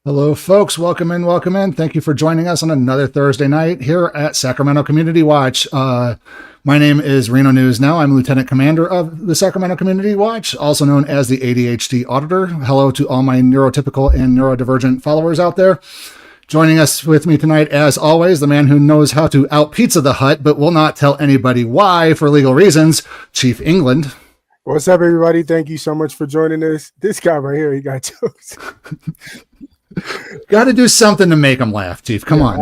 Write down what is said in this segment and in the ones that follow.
Hello, folks. Welcome in. Welcome in. Thank you for joining us on another Thursday night here at Sacramento Community Watch. My name is Reno News Now. I'm Lieutenant Commander of the Sacramento Community Watch, also known as the ADHD Auditor. Hello to all my neurotypical and neurodivergent followers out there. Joining us with me tonight, as always, the man who knows how to out-pizza the hut, but will not tell anybody why for legal reasons, Chief England. What's up, everybody? Thank you so much for joining us. This guy right here, he got jokes. Got to do something to make them laugh, Chief. Come on.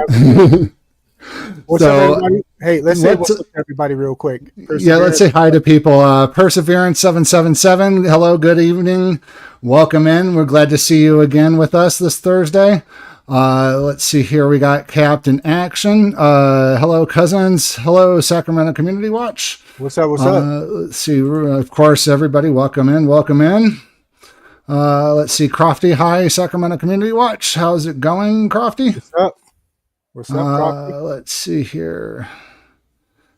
What's up, everybody? Hey, let's say what's up to everybody real quick. Yeah, let's say hi to people. Perseverance777. Hello, good evening. Welcome in. We're glad to see you again with us this Thursday. Let's see here. We got Captain Action. Hello, cousins. Hello, Sacramento Community Watch. What's up? What's up? Let's see. Of course, everybody, welcome in. Welcome in. Let's see. Crofty, hi, Sacramento Community Watch. How's it going, Crofty? What's up? What's up, Crofty? Let's see here.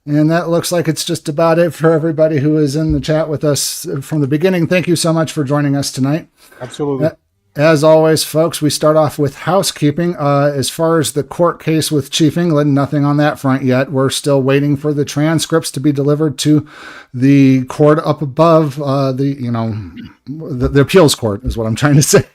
And that looks like it's just about it for everybody who is in the chat with us from the beginning. Thank you so much for joining us tonight. Absolutely. As always, folks, we start off with housekeeping. As far as the court case with Chief England, nothing on that front yet. We're still waiting for the transcripts to be delivered to the court up above. The appeals court is what I'm trying to say.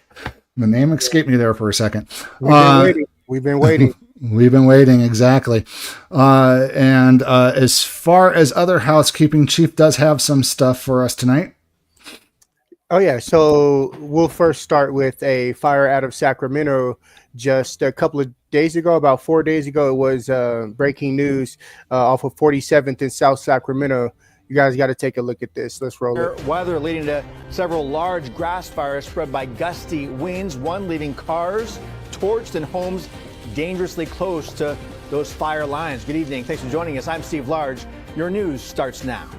The name escaped me there for a second. We've been waiting. We've been waiting, exactly. And as far as other housekeeping, Chief does have some stuff for us tonight. Oh, yeah. So we'll first start with a fire out of Sacramento just a couple of days ago, about 4 days ago. It was breaking news off of 47th in South Sacramento. You guys got to take a look at this. Let's roll it. Weather leading to several large grass fires spread by gusty winds, one leaving cars torched and homes dangerously close to those fire lines. Good evening. Thanks for joining us. I'm Steve Large. Your news starts now.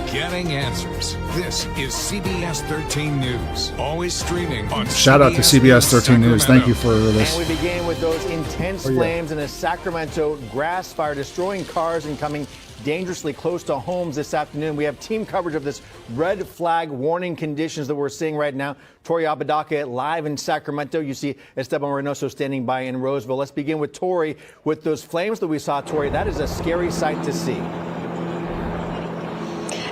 Getting answers. This is CBS 13 News. Always streaming on Shout out to CBS 13 News. Thank you for this. And we begin with those intense flames in a Sacramento grass fire, destroying cars and coming dangerously close to homes this afternoon. We have team coverage of this red flag warning conditions that we're seeing right now. Tori Apodaca live in Sacramento. You see Esteban Reynoso standing by in Roseville. Let's begin with Tori. With those flames that we saw, Tori, that is a scary sight to see.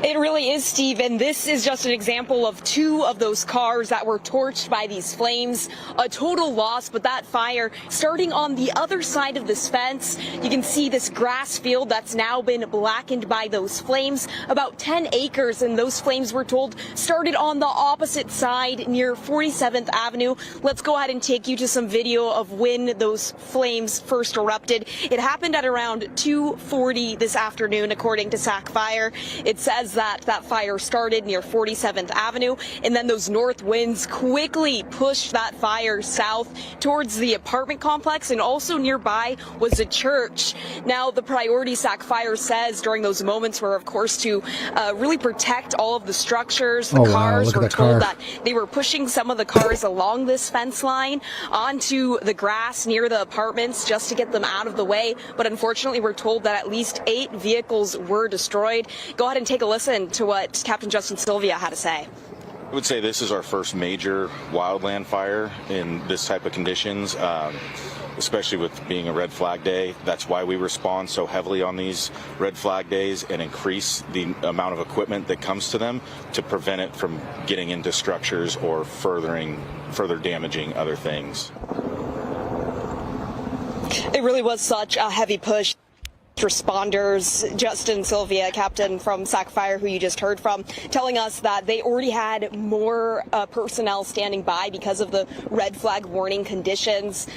It really is, Steve, and this is just an example of two of those cars that were torched by these flames. A total loss, but that fire starting on the other side of this fence. You can see this grass field that's now been blackened by those flames. About 10 acres, and those flames, we're told, started on the opposite side near 47th Avenue. Let's go ahead and take you to some video of when those flames first erupted. It happened at around 2:40 this afternoon, according to Sac Fire. It says that fire started near 47th Avenue, and then those north winds quickly pushed that fire south towards the apartment complex, and also nearby was a church. Now, the priority, Sac Fire says, during those moments were, of course, to really protect all of the structures. The cars were told that they were pushing some of the cars along this fence line onto the grass near the apartments just to get them out of the way. But unfortunately, we're told that at least 8 vehicles were destroyed. Go ahead and take a listen to what Captain Justin Sylvia had to say. I would say this is our first major wildland fire in this type of conditions, especially with being a red flag day. That's why we respond so heavily on these red flag days and increase the amount of equipment that comes to them to prevent it from getting into structures or further damaging other things. It really was such a heavy push. Responders, Justin Sylvia, captain from Sac Fire, who you just heard from, telling us that they already had more personnel standing by because of the red flag warning conditions.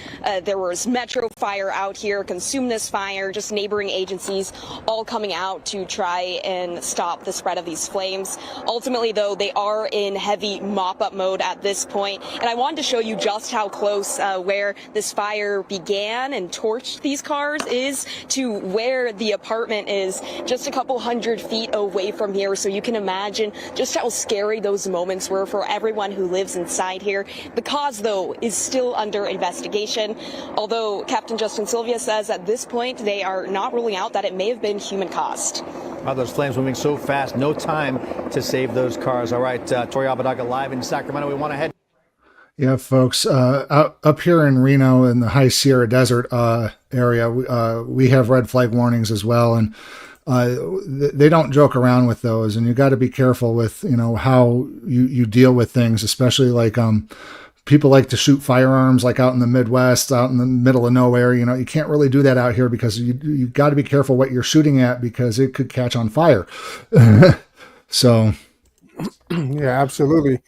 There was Metro Fire out here, Consumnes Fire, just neighboring agencies all coming out to try and stop the spread of these flames. Ultimately, though, they are in heavy mop-up mode at this point. And I wanted to show you just how close where this fire began and torched these cars is to where the apartment is, just a couple hundred feet away from here. So you can imagine just how scary those moments were for everyone who lives inside here. The cause, though, is still under investigation, although Captain Justin Sylvia says at this point they are not ruling out that it may have been human caused. Wow, those flames moving so fast, no time to save those cars. All right, Tori Apodaca live in Sacramento. We want to head. Yeah, folks, up here in Reno in the High Sierra Desert area, we have red flag warnings as well, and they don't joke around with those. And you got to be careful with how you deal with things, especially like people like to shoot firearms like out in the Midwest, out in the middle of nowhere. You can't really do that out here because you got to be careful what you're shooting at because it could catch on fire. So, yeah, absolutely.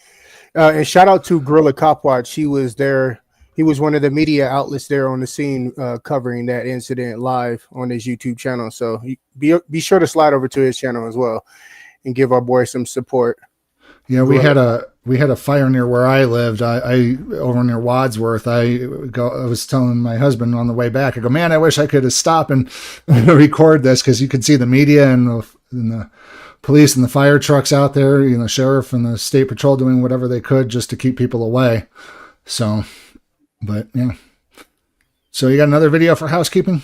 And shout out to Gorilla Cop Watch. He was there. He was one of the media outlets there on the scene covering that incident live on his YouTube channel. So be sure to slide over to his channel as well and give our boy some support. Yeah, we had a fire near where I lived. I over near Wadsworth. I was telling my husband on the way back. I go, man, I wish I could have stopped and record this because you could see the media and the police and the fire trucks out there, the sheriff and the state patrol doing whatever they could just to keep people away. So, but yeah. So you got another video for housekeeping?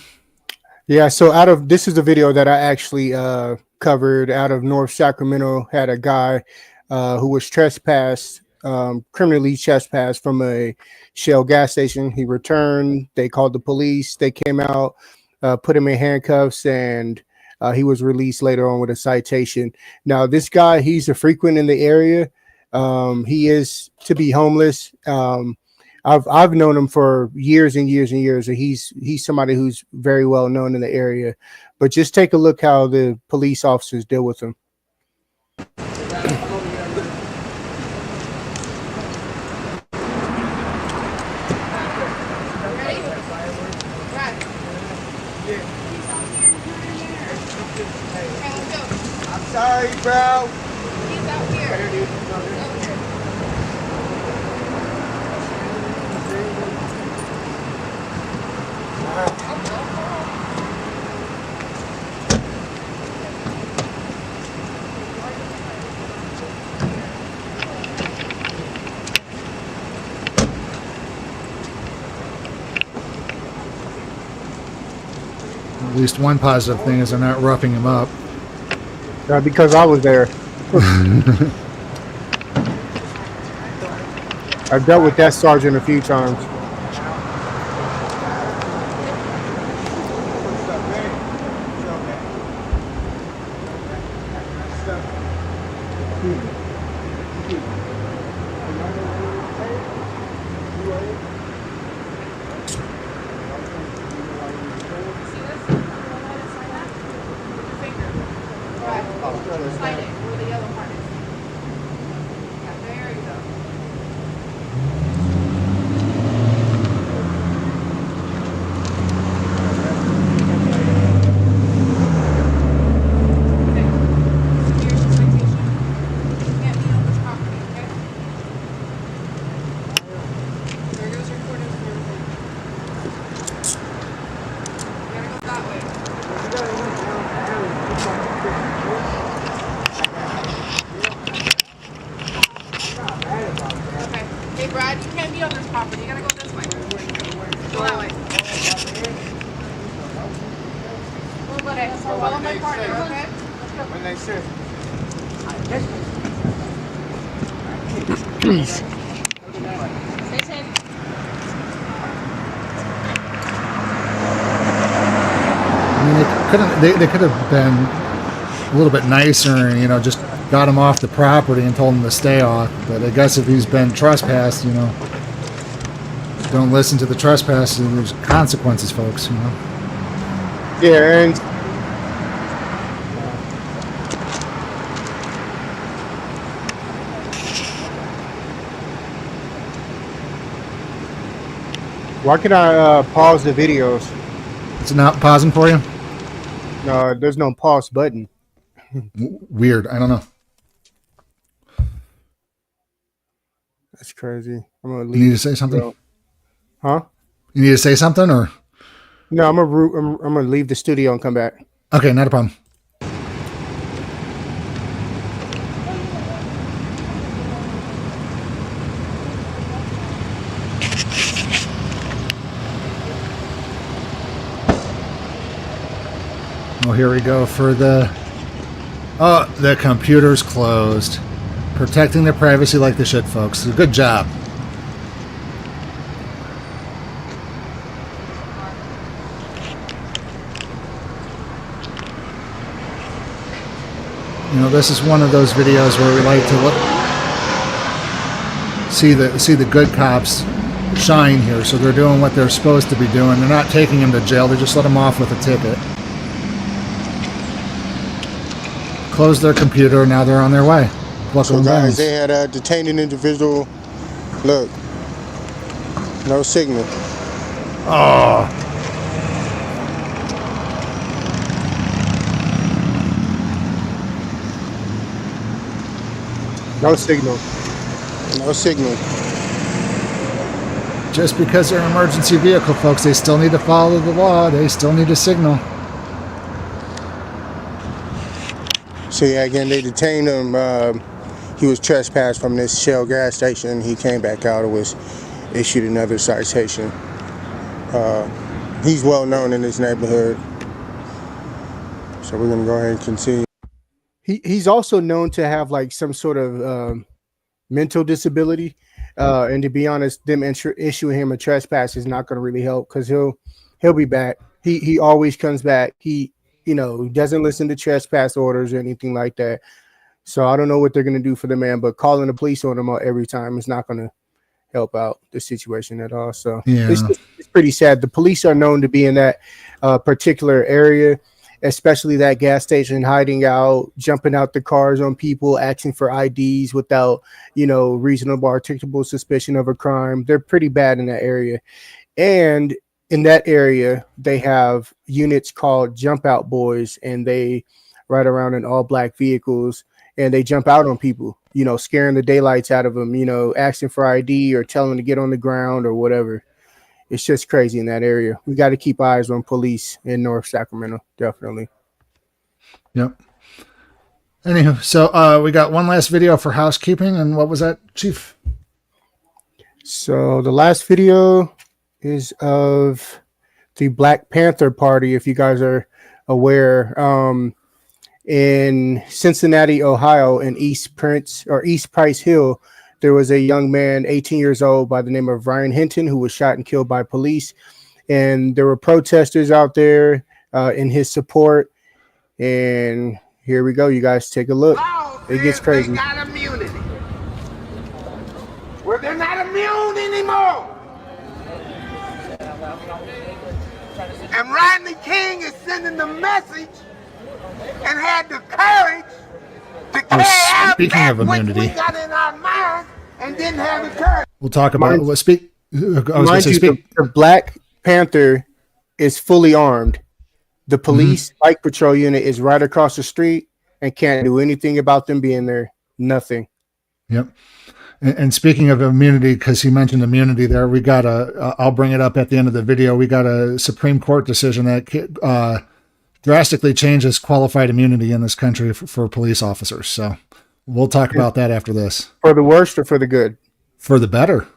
Yeah. So this is a video that I actually covered out of North Sacramento. Had a guy who was criminally trespassed from a Shell gas station. He returned. They called the police. They came out, put him in handcuffs, and he was released later on with a citation. Now, this guy, he's a frequent in the area. He is to be homeless. I've known him for years and years and years, and he's somebody who's very well known in the area. But just take a look how the police officers deal with him. Sorry, bro. He's out here. At least one positive thing is they're not roughing him up. Because I was there. I've dealt with that sergeant a few times. Slide it where the yellow part is. Yeah, there you go. Brad, you can't be on this property. You gotta go this way. Go that way. Okay, so follow my partner, okay? When they say. Stay safe. I mean, they could have been a little bit nicer and, just got him off the property and told him to stay off. But I guess if he's been trespassed, don't listen to the trespass. There's consequences, folks, Yeah, and why can I pause the videos? It's not pausing for you? No, there's no pause button. Weird. I don't know. That's crazy. I'm gonna You leave. need to say something? Huh? You need to say something or? No, I'm gonna leave the studio and come back. Okay, not a problem. Oh, here we go for the... Oh, the computer's closed. Protecting their privacy like they should, folks. Good job. You know, this is one of those videos where we like to see the good cops shine here. So they're doing what they're supposed to be doing. They're not taking him to jail. They just let him off with a ticket. Closed their computer. Now they're on their way. So guys, they had detained an individual. Look, no signal. Oh. No signal. No signal. Just because they're an emergency vehicle, folks, they still need to follow the law. They still need a signal. So yeah, again, they detained him. He was trespassed from this Shell gas station. He came back out and was issued another citation. He's well known in this neighborhood. So we're gonna go ahead and continue. He's also known to have like some sort of mental disability. And to be honest, them issuing him a trespass is not going to really help because he'll be back. He always comes back. He doesn't listen to trespass orders or anything like that. So I don't know what they're going to do for the man, but calling the police on him every time is not going to help out the situation at all. So yeah. It's pretty sad. The police are known to be in that particular area, especially that gas station, hiding out, jumping out the cars on people, asking for IDs without, reasonable articulable suspicion of a crime. They're pretty bad in that area. And in that area, they have units called Jump Out Boys, and they ride around in all black vehicles, and they jump out on people, scaring the daylights out of them, asking for ID or telling them to get on the ground or whatever. It's just crazy in that area. We got to keep eyes on police in North Sacramento, definitely. Yep. Anywho, so we got one last video for housekeeping, and what was that, Chief? So the last video is of the Black Panther Party, if you guys are aware, in Cincinnati, Ohio, in East Price Hill. There was a young man, 18 years old, by the name of Ryan Hinton, who was shot and killed by police. And there were protesters out there in his support. And here we go. You guys take a look. It gets crazy. They got immunity. Well, they're not immune anymore. And Rodney King is sending the message and had the courage to carry out that which we got in our minds and didn't have the courage. We'll talk about it. Speak. The Black Panther is fully armed. The police bike patrol unit is right across the street and can't do anything about them being there. Nothing. Yep. And speaking of immunity, because he mentioned immunity there, we got I'll bring it up at the end of the video. We got a Supreme Court decision that drastically changes qualified immunity in this country for police officers. So we'll talk about that after this. For the worst or for the good? For the better.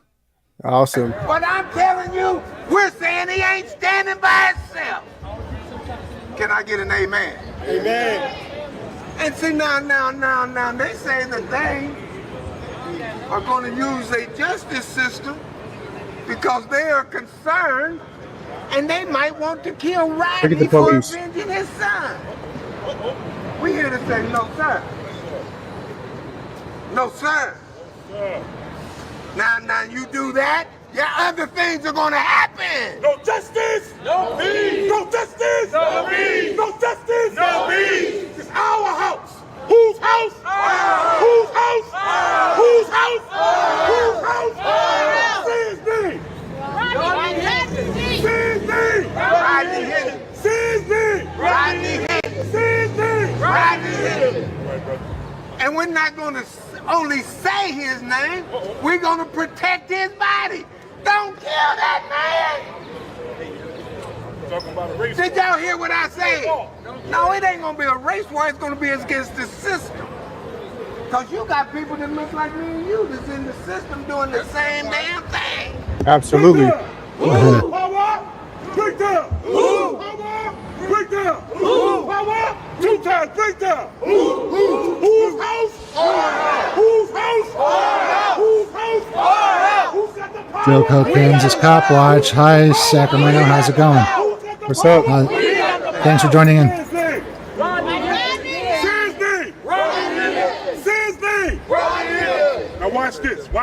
Awesome. But I'm telling you, we're saying he ain't standing by himself. Can I get an amen? Amen. And see, now, they say that they are going to use a justice system because they are concerned and they might want to kill Rodney for avenging his son. We here to say, no, sir. No, sir. Now, you do that, other things are going to happen. No justice! No peace! No justice! No peace! No justice! No peace! It's our house. Whose house? Whose house? Whose house? Whose house? Say his name. Rodney Hinton. Say his name. Rodney Hinton. Say his name. Rodney Hinton. Say his name. Rodney Hinton. And we're not going to only say his name. We're going to protect his body. Don't kill that man. Did y'all hear what I said? No, it ain't gonna be a race war. It's gonna be against the system. Cause you got people that look like me and you that's in the system doing the same damn thing. Absolutely. Power! Breakdown! Power! Breakdown! Power! 2 times breakdown! Whose house? Whose house? Whose house? Who's got the power? Joe Coe, Kansas Cop Watch. Hi, Sacramento. How's it going? What's up? Thanks for joining in. Say his name!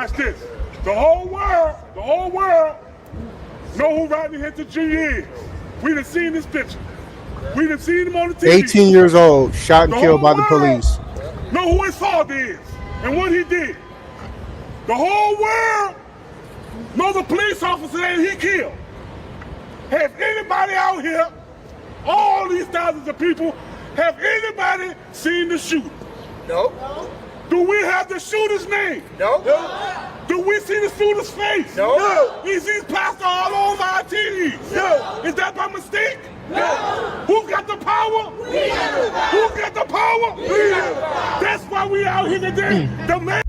Watch this. The whole world know who Rodney Hinton-Jr. is. We done seen this picture. We done seen him on the TV. 18 years old, shot and killed by the police. Know who his father is and what he did. The whole world know the police officer that he killed. Has anybody out here, all these thousands of people, have anybody seen the shooter? No. Do we have the shooter's name? No. Do we see the shooter's face? No. Is he plastered all over our TVs? No. Is that by mistake? No. Who's got the power? We have the power. Who's got the power? We have the power. That's why we out here today. The man.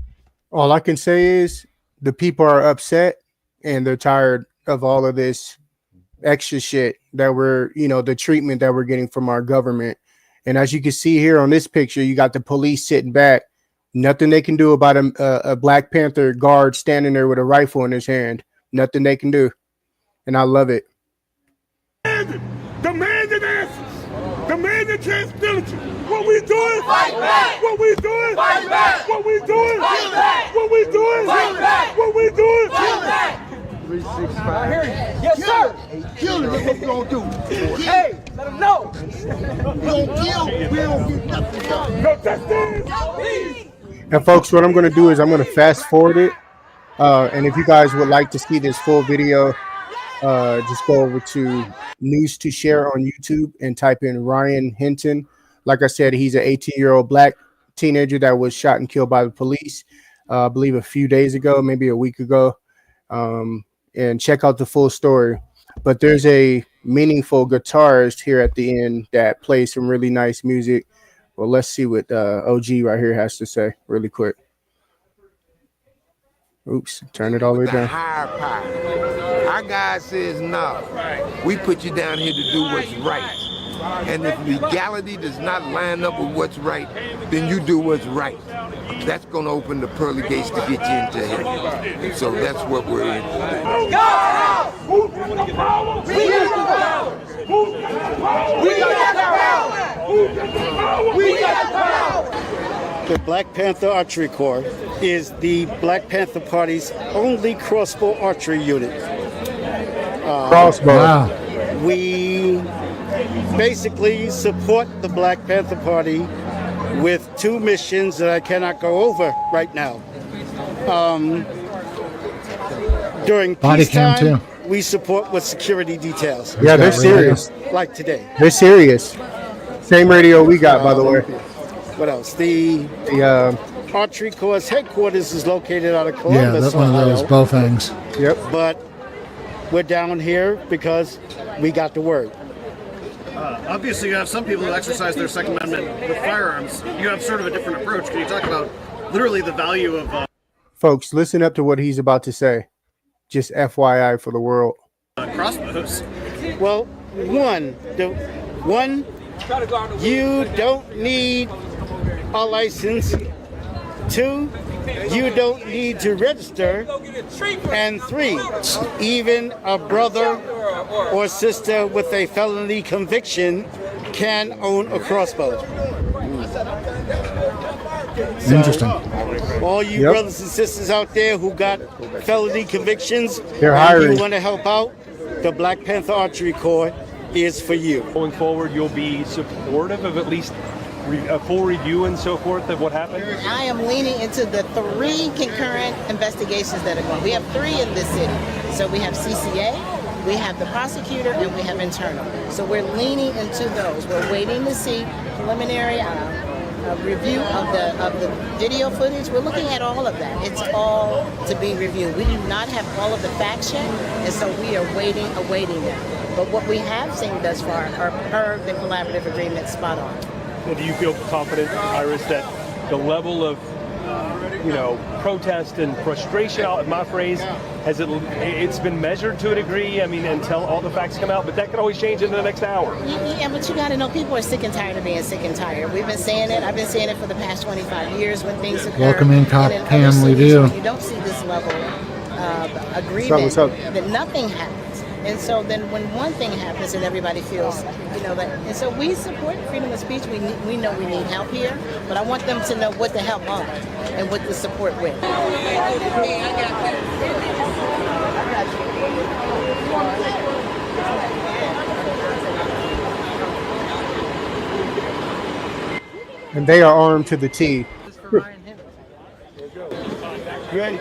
All I can say is the people are upset and they're tired of all of this extra shit that we're, the treatment that we're getting from our government. And as you can see here on this picture, you got the police sitting back. Nothing they can do about a Black Panther guard standing there with a rifle in his hand. Nothing they can do. And I love it. Demanding answers. Demanding transparency. What we doing? Fight back. What we doing? Fight back. What we doing? Fight back. What we doing? Fight back. What we doing? Fight back. 365. Yes, sir. Kill him. That's what we gonna do. Hey, let him know. We don't kill. We don't get nothing done. No justice. And folks, what I'm going to do is I'm going to fast forward it. And if you guys would like to see this full video, just go over to News to Share on YouTube and type in Ryan Hinton. Like I said, he's an 18-year-old Black teenager that was shot and killed by the police, I believe a few days ago, maybe a week ago. And check out the full story. But there's a meaningful guitarist here at the end that plays some really nice music. Well, let's see what OG right here has to say really quick. Oops, turn it all the way down. Higher power. Our God says no. We put you down here to do what's right. And if legality does not line up with what's right, then you do what's right. That's going to open the pearly gates to get you into heaven. So that's what we're in. God! Who's got the power? We got the power. Who's got the power? We got the power. Who's got the power? We got the power. The Black Panther Archery Corps is the Black Panther Party's only crossbow archery unit. Crossbow. Wow. We basically support the Black Panther Party with two missions that I cannot go over right now. During Body cam peacetime, too. we support with security details. Yeah, they're serious. Like today. They're serious. Same radio we got, by the way. What else? The Archery Corps headquarters is located out of Yeah, Columbus, that's one of those Ohio. both things. Yep. But we're down here because we got the word. Obviously, you have some people who exercise their Second Amendment with firearms. You have sort of a different approach. Can you talk about literally the value of Folks, listen up to what he's about to say. Just FYI for the world. crossbows? Well, one, you don't need a license. Two, you don't need to register. And three, even a brother or sister with a felony conviction can own a crossbow. Interesting. All you brothers and sisters out there who got felony convictions, They're and hiring. you want to help out, the Black Panther Archery Corps is for you. Going forward, you'll be supportive of at least a full review and so forth of what happened? I am leaning into the 3 concurrent investigations that are going. We have 3 in this city. So we have CCA, we have the prosecutor, and we have internal. So we're leaning into those. We're waiting to see preliminary review of the video footage. We're looking at all of that. It's all to be reviewed. We do not have all of the facts yet, and so we are awaiting that. But what we have seen thus far are per the collaborative agreement spot on. Well, do you feel confident, Iris, that the level of, protest and frustration, my phrase, it's been measured to a degree? I mean, until all the facts come out, but that could always change in the next hour. Yeah, but you got to know, people are sick and tired of being sick and tired. We've been saying it. I've been saying it for the past 25 years when things occur. Welcome in, Cop Cam, we do. You don't see this level of agreement, that nothing happens. And so then when one thing happens and everybody feels, that, and so we support freedom of speech. We know we need help here, but I want them to know what the help on and what the support with. And they are armed to the teeth. Ready?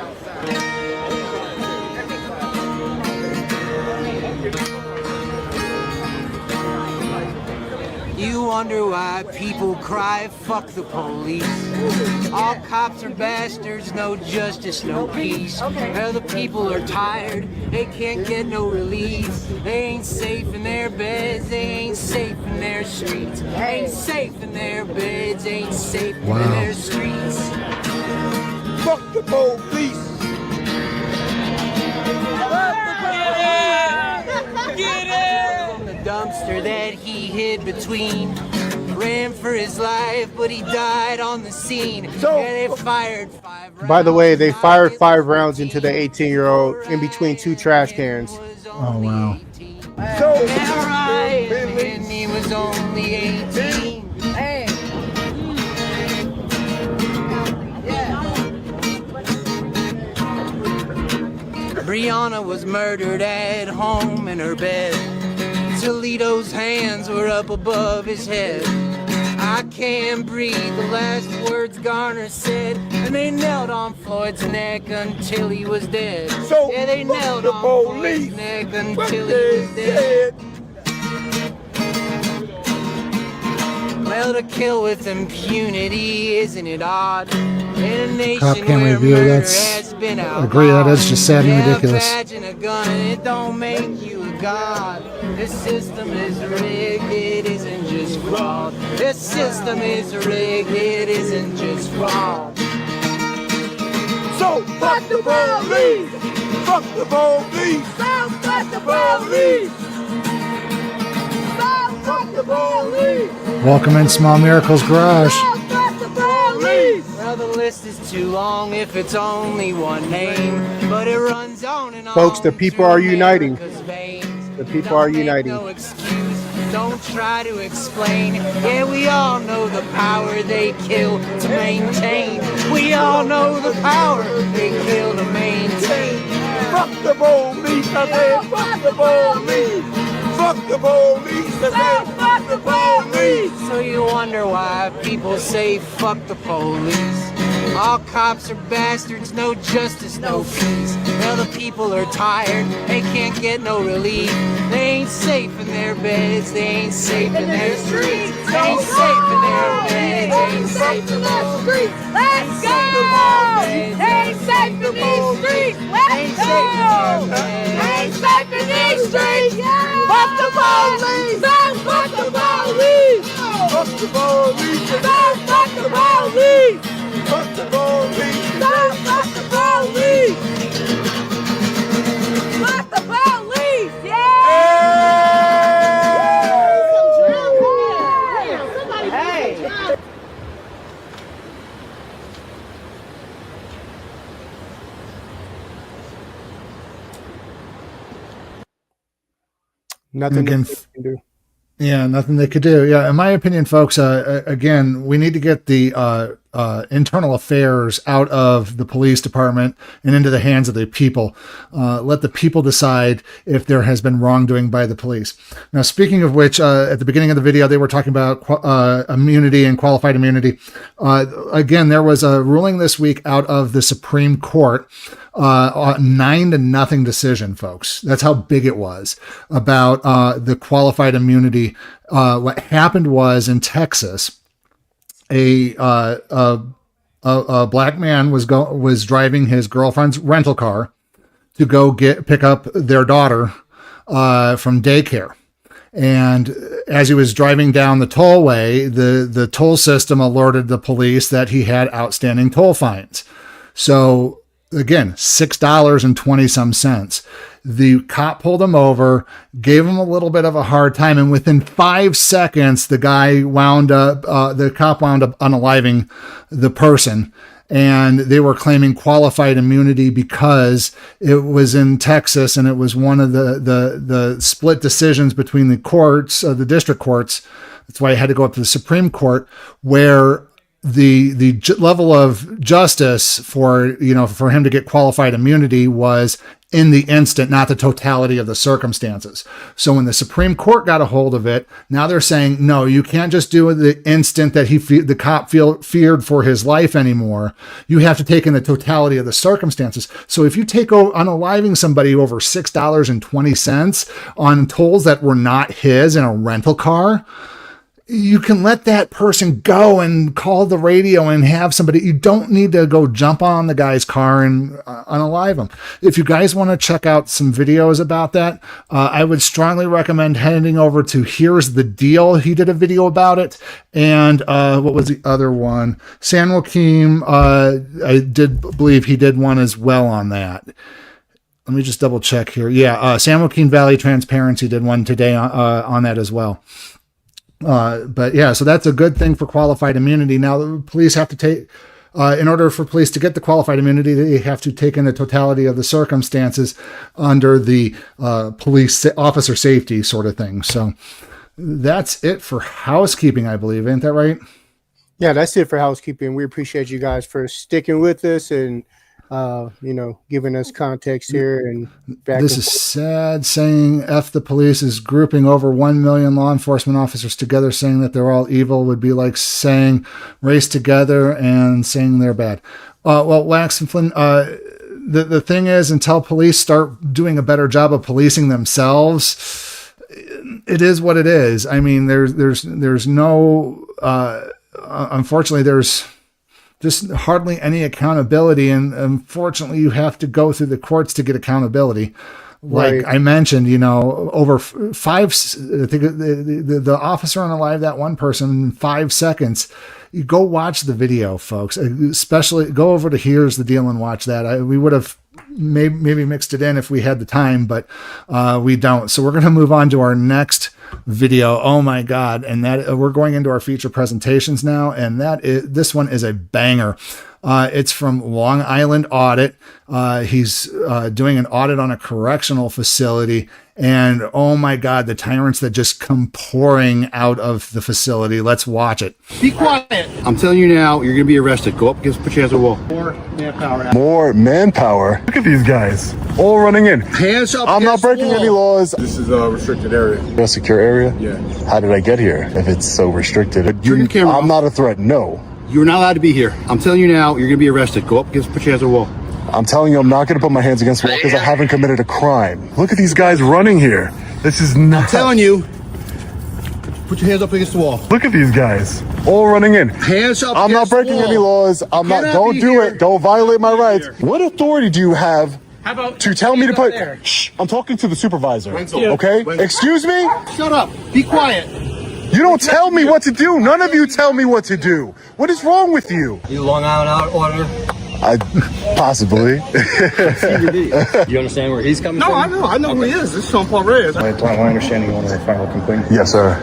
You wonder why people cry, fuck the police. All cops are bastards, no justice, no peace. Well, the people are tired, they can't get no relief. They ain't safe in their beds, they ain't safe in their streets. Ain't safe in their beds, ain't safe in their streets. Fuck the police! Get it! From the dumpster that he hid between. Ran for his life, but he died on the scene. They fired 5 rounds. By the way, they fired 5 rounds into the 18-year-old in between 2 trash cans. Oh, wow. And he was only 18. Hey. Brianna was murdered at home in her bed. Toledo's hands were up above his head. I can't breathe, the last words Garner said. And they knelt on Floyd's neck until he was dead. Yeah, they knelt on Floyd's neck until he was dead. Well, to kill with impunity, isn't it odd? In a nation Cop can where review, murder that's, has been agree, that is just sad and ridiculous. Imagine a gun, it don't make you a god. This system is rigged, it isn't just fraud. This system is rigged, it isn't just fraud. So fuck the police! Fuck the police! Fuck the police! Fuck the police! Welcome in Small Miracles Garage. Well, the list is too long if it's only one name, but it runs on and on. Folks, the people are uniting. The people are uniting. No excuse, don't try to explain. Yeah, we all know the power they kill to maintain. We all know the power they kill to maintain. Fuck the police, I said, fuck the police! Fuck the police, I said, fuck the police! So you wonder why people say fuck the police. All cops are bastards, no justice, no peace. Well, the people are tired, they can't get no relief. They ain't safe in their beds, they ain't safe in their streets. They ain't safe in their beds, they ain't safe in their streets. Let's go! They ain't safe in these streets! Let's go! Ain't safe in these streets! Fuck the police! Fuck the police! Fuck the police! Fuck the police! Fuck the police! Fuck the police! Fuck the police! Yeah! Hey! Nothing Again, they can do. Yeah, nothing they could do. Yeah, in my opinion, folks, again, we need to get the internal affairs out of the police department and into the hands of the people. Let the people decide if there has been wrongdoing by the police. Now, speaking of which, at the beginning of the video, they were talking about immunity and qualified immunity. Again, there was a ruling this week out of the Supreme Court, 9-0 decision, folks. That's how big it was about the qualified immunity. What happened was in Texas, a black man was driving his girlfriend's rental car to go pick up their daughter from daycare. And as he was driving down the tollway, the toll system alerted the police that he had outstanding toll fines. So again, $6.20. The cop pulled him over, gave him a little bit of a hard time, and within 5 seconds, the cop wound up unaliving the person. and they were claiming qualified immunity because it was in Texas and it was one of the split decisions between the courts, the district courts. That's why it had to go up to the Supreme Court, where the level of justice for him to get qualified immunity was in the instant, not the totality of the circumstances. So when the Supreme Court got a hold of it, now they're saying, no, you can't just do it the instant that the cop feared for his life anymore. You have to take in the totality of the circumstances. So if you take unaliving somebody over $6.20 on tolls that were not his in a rental car, you can let that person go and call the radio and have somebody. You don't need to go jump on the guy's car and unalive him. If you guys want to check out some videos about that, I would strongly recommend heading over to Here's the Deal. He did a video about it. And what was the other one? San Joaquin, I did believe he did one as well on that. Let me just double check here. Yeah, San Joaquin Valley Transparency did one today on that as well. But yeah, so that's a good thing for qualified immunity. Now, the police have to take, in order for police to get the qualified immunity, they have to take in the totality of the circumstances under the police officer safety sort of thing. So that's it for housekeeping, I believe. Ain't that right? Yeah, that's it for housekeeping. We appreciate you guys for sticking with us and giving us context here. And this is sad, saying F the police is grouping over 1 million law enforcement officers together, saying that they're all evil would be like saying race together and saying they're bad. Well, Wax and Flynn, the thing is, until police start doing a better job of policing themselves, it is what it is. I mean, there's no, unfortunately, there's just hardly any accountability. And unfortunately, you have to go through the courts to get accountability. Like I mentioned, over 5, I think the officer unalived that one person in 5 seconds. You go watch the video, folks, especially go over to Here's the Deal and watch that. We would have maybe mixed it in if we had the time, but we don't. So we're going to move on to our next video. Oh my God. And that we're going into our feature presentations now. And this one is a banger. It's from Long Island Audit. He's doing an audit on a correctional facility. And oh my God, the tyrants that just come pouring out of the facility. Let's watch it. Be quiet. I'm telling you now, you're going to be arrested. Go up against, put your hands on the wall. More manpower. More manpower? Look at these guys. All running in. Hands up. I'm not breaking any laws. This is a restricted area. A secure area? Yeah. How did I get here if it's so restricted? Turn your camera I'm off. not a threat, no. You're not allowed to be here. I'm telling you now, you're going to be arrested. Go up against, put your hands on the wall. I'm telling you, I'm not going to put my hands against the wall because I haven't committed a crime. Look at these guys running here. This is nuts. I'm telling you, put your hands up against the wall. Look at these guys, all running in. Hands up. I'm not breaking any laws. I'm not. Don't do it. Don't violate my rights. What authority do you have to tell me to put? Shh, I'm talking to the supervisor. Okay? Excuse me? Shut up. Be quiet. You don't tell me what to do. None of you tell me what to do. What is wrong with you? You Long Island Order? Possibly. You understand where he's coming No, from? I know who he is. This is Sean Paul Reyes. My understanding, you want to file a complaint? Yes, sir.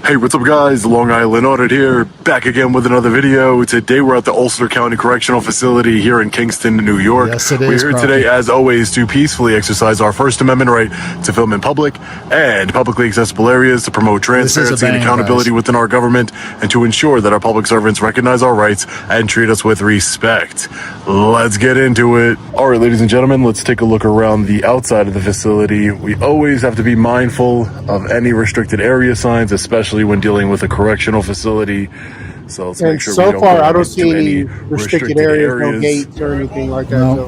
Hey, what's up guys? Long Island Audit here, back again with another video. Today we're at the Ulster County Correctional Facility here in Kingston, New York. Yes, it is. We're here today, as always, to peacefully exercise our First Amendment right to film in public and publicly accessible areas, to promote transparency and accountability within our government, and to ensure that our public servants recognize our rights and treat us with respect. Let's get into it. All right, ladies and gentlemen, let's take a look around the outside of the facility. We always have to be mindful of any restricted area signs, especially when dealing with a correctional facility. So let's make sure so we don't far, go I don't into see any any restricted areas, no gates or anything like that. No. So.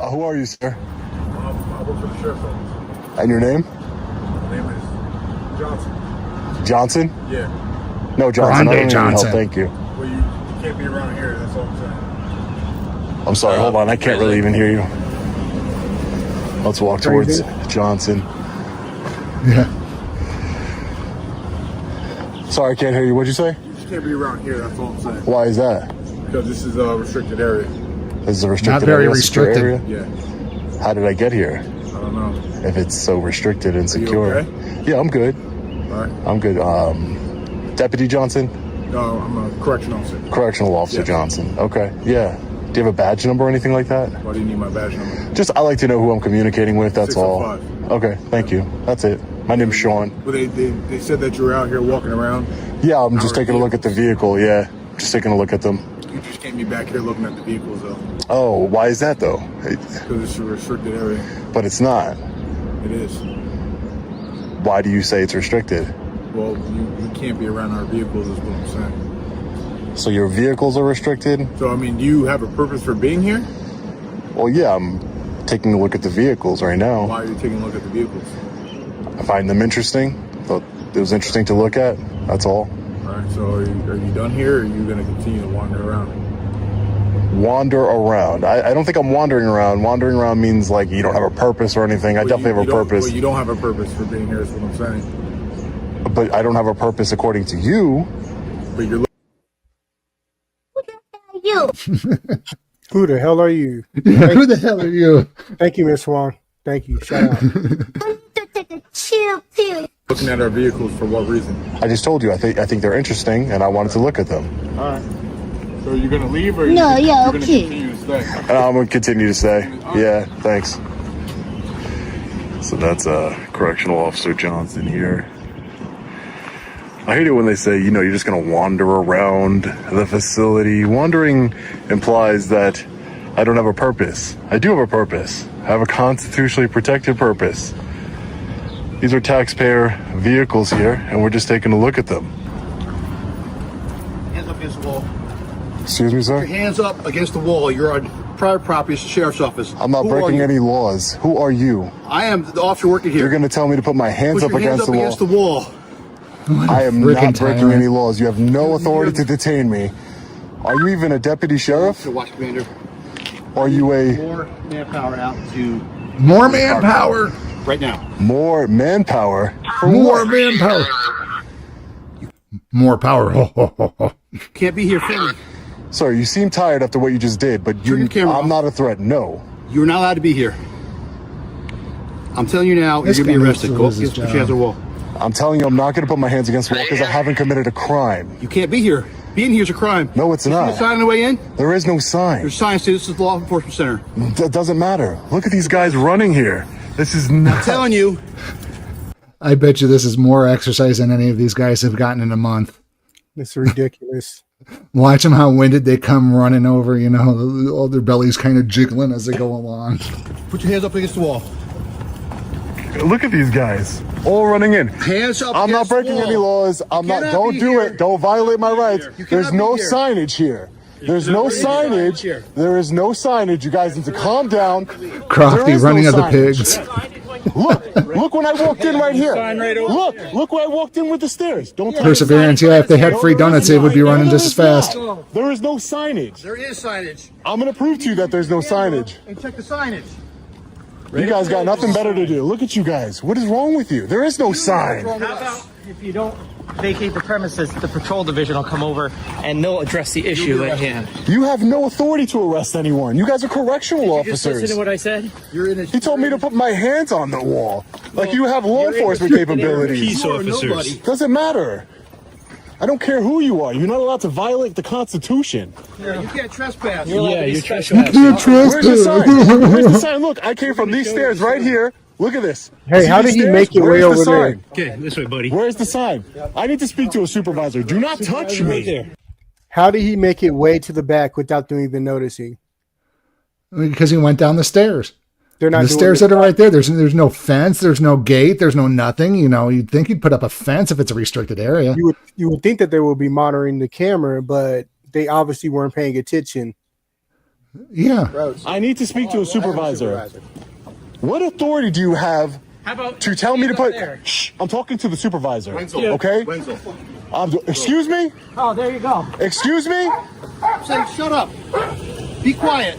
Who are you, sir? I work for the sheriff's office. And your name? My name is Johnson. Johnson? Yeah. No, Johnson. Grande I don't need Johnson. help. Thank you. Well, you can't be around here. That's all I'm saying. I'm sorry. Hold on. I can't really even hear you. Let's walk towards Johnson. Yeah. Sorry, I can't hear you. What'd you say? You just can't be around here. That's all I'm saying. Why is that? Because this is a restricted area. This is a restricted Not very area, secure restricted. area? Yeah. How did I get here I don't know. if it's so restricted and secure? okay? Yeah, I'm good. All right. I'm good. Deputy Johnson? No, I'm a correctional officer. Correctional Officer Yes. Johnson. Okay, yeah. Do you have a badge number or anything like that? Why do you need my badge number? Just, I like to know who I'm communicating with, that's all. 605. Okay, thank you. That's it. My name's Sean. Well, they said that you were out here walking around. Yeah, I'm just taking a look at the vehicle, yeah. Just taking a look at them. You just can't be back here looking at the vehicles, though. Oh, why is that, though? Because it's a restricted area. But it's not. It is. Why do you say it's restricted? Well, you can't be around our vehicles, is what I'm saying. So your vehicles are restricted? So, I mean, do you have a purpose for being here? Well, yeah, I'm taking a look at the vehicles right now. Why are you taking a look at the vehicles? I find them interesting. Thought it was interesting to look at. That's all. All right, so are you done here, or are you going to continue to wander around? Wander around. I don't think I'm wandering around. Wandering around means like you don't have a purpose or anything. I definitely have a purpose. Well, you don't have a purpose for being here, is what I'm saying. But I don't have a purpose according to you. But you're You. Who the hell are you? Who the hell are you? Thank you, Miss Wong. Thank you. Shout out. looking at our vehicles for what reason? I just told you. I think they're interesting, and I wanted to look at them. All right. So you're gonna leave, or you're gonna continue to stay? I'm gonna continue to stay. Yeah, thanks. So that's Correctional Officer Johnson here. I hate it when they say, you know, you're just gonna wander around the facility. Wandering implies that I don't have a purpose. I do have a purpose. I have a constitutionally protected purpose. These are taxpayer vehicles here, and we're just taking a look at them. Hands up against the wall. Excuse me, sir? Your hands up against the wall. You're on private property. It's the sheriff's office. I'm not breaking any laws. Who are you? I am the officer working here. You're going to tell me to put my hands up against the wall? Against the wall. I am not breaking any laws. You have no authority to detain me. Are you even a deputy sheriff? Watch commander. Are you a... More manpower out to... More manpower? Right now. More manpower? More manpower. More power. Ho, ho, ho, ho. Can't be here filming. Sir, you seem tired after what you just did, but I'm not a threat. No. You're not allowed to be here. I'm telling you now, you're going to be arrested. Go put your hands on the wall. I'm telling you, I'm not going to put my hands against the wall because I haven't committed a crime. You can't be here. Being here is a crime. No, it's not. Is there a sign on the way in? There is no sign. There's a sign saying this is the law enforcement center. That doesn't matter. Look at these guys running here. This is not... I'm telling you. I bet you this is more exercise than any of these guys have gotten in a month. It's ridiculous. Watch them how winded they come running over, you know, all their bellies kind of jiggling as they go along. Put your hands up against the wall. Look at these guys. All running in. Hands up. I'm not breaking any laws. I'm not. Don't do it. Don't violate my rights. There's no signage here. There's no signage. There is no signage. You guys need to calm down. Crofty running of the pigs. Look when I walked in right here. Look when I walked in with the stairs. Don't Perseverance. Yeah, if they had free donuts, they would be running just as fast. There is no signage. There is signage. I'm gonna prove to you that there's no signage. And check the signage. You guys got nothing better to do. Look at you guys. What is wrong with you? There is no sign. How about if you don't vacate the premises, the patrol division will come over and they'll address the issue at hand. You have no authority to arrest anyone. You guys are correctional officers. Just listen to what I said. He told me to put my hands on the wall. Like you have law enforcement capabilities. Peace officers. Doesn't matter. I don't care who you are. You're not allowed to violate the Constitution. Yeah, you can't trespass. You're trespassing. Where's the sign? Where's the sign? Look, I came from these stairs right here. Look at this. Hey, how did he make it way over there? Okay, this way, buddy. Where's the sign? I need to speak to a supervisor. Do not touch me. How did he make it way to the back without them even noticing? Because he went down the stairs. They're not the stairs that are right there. There's no fence. There's no gate. There's no nothing. You know, you'd think he'd put up a fence if it's a restricted area. You would think that they would be monitoring the camera, but they obviously weren't paying attention. Yeah. I need to speak to a supervisor. What authority do you have to tell me to put... Shh, I'm talking to the supervisor. Okay? Excuse me? Oh, there you go. Excuse me? Say, shut up. Be quiet.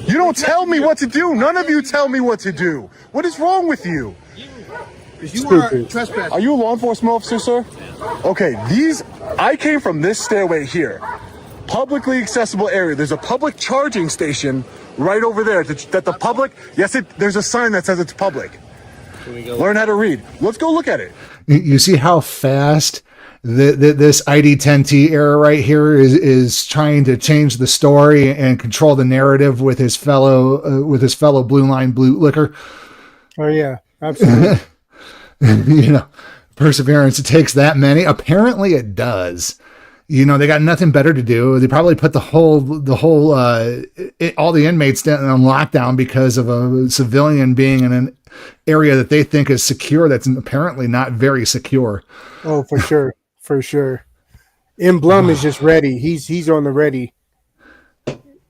You don't tell me what to do. None of you tell me what to do. What is wrong with you? You are trespassing. Are you a law enforcement officer, sir? Okay, I came from this stairway here. Publicly accessible area. There's a public charging station right over there that the public, there's a sign that says it's public. Learn how to read. Let's go look at it. You see how fast this ID10T era right here is trying to change the story and control the narrative with his fellow blue line blue liquor. Oh yeah, absolutely. Perseverance. It takes that many. Apparently, it does. They got nothing better to do. They probably put all the inmates on lockdown because of a civilian being in an area that they think is secure. That's apparently not very secure. Oh, for sure. For sure. M. Blum is just ready. He's on the ready.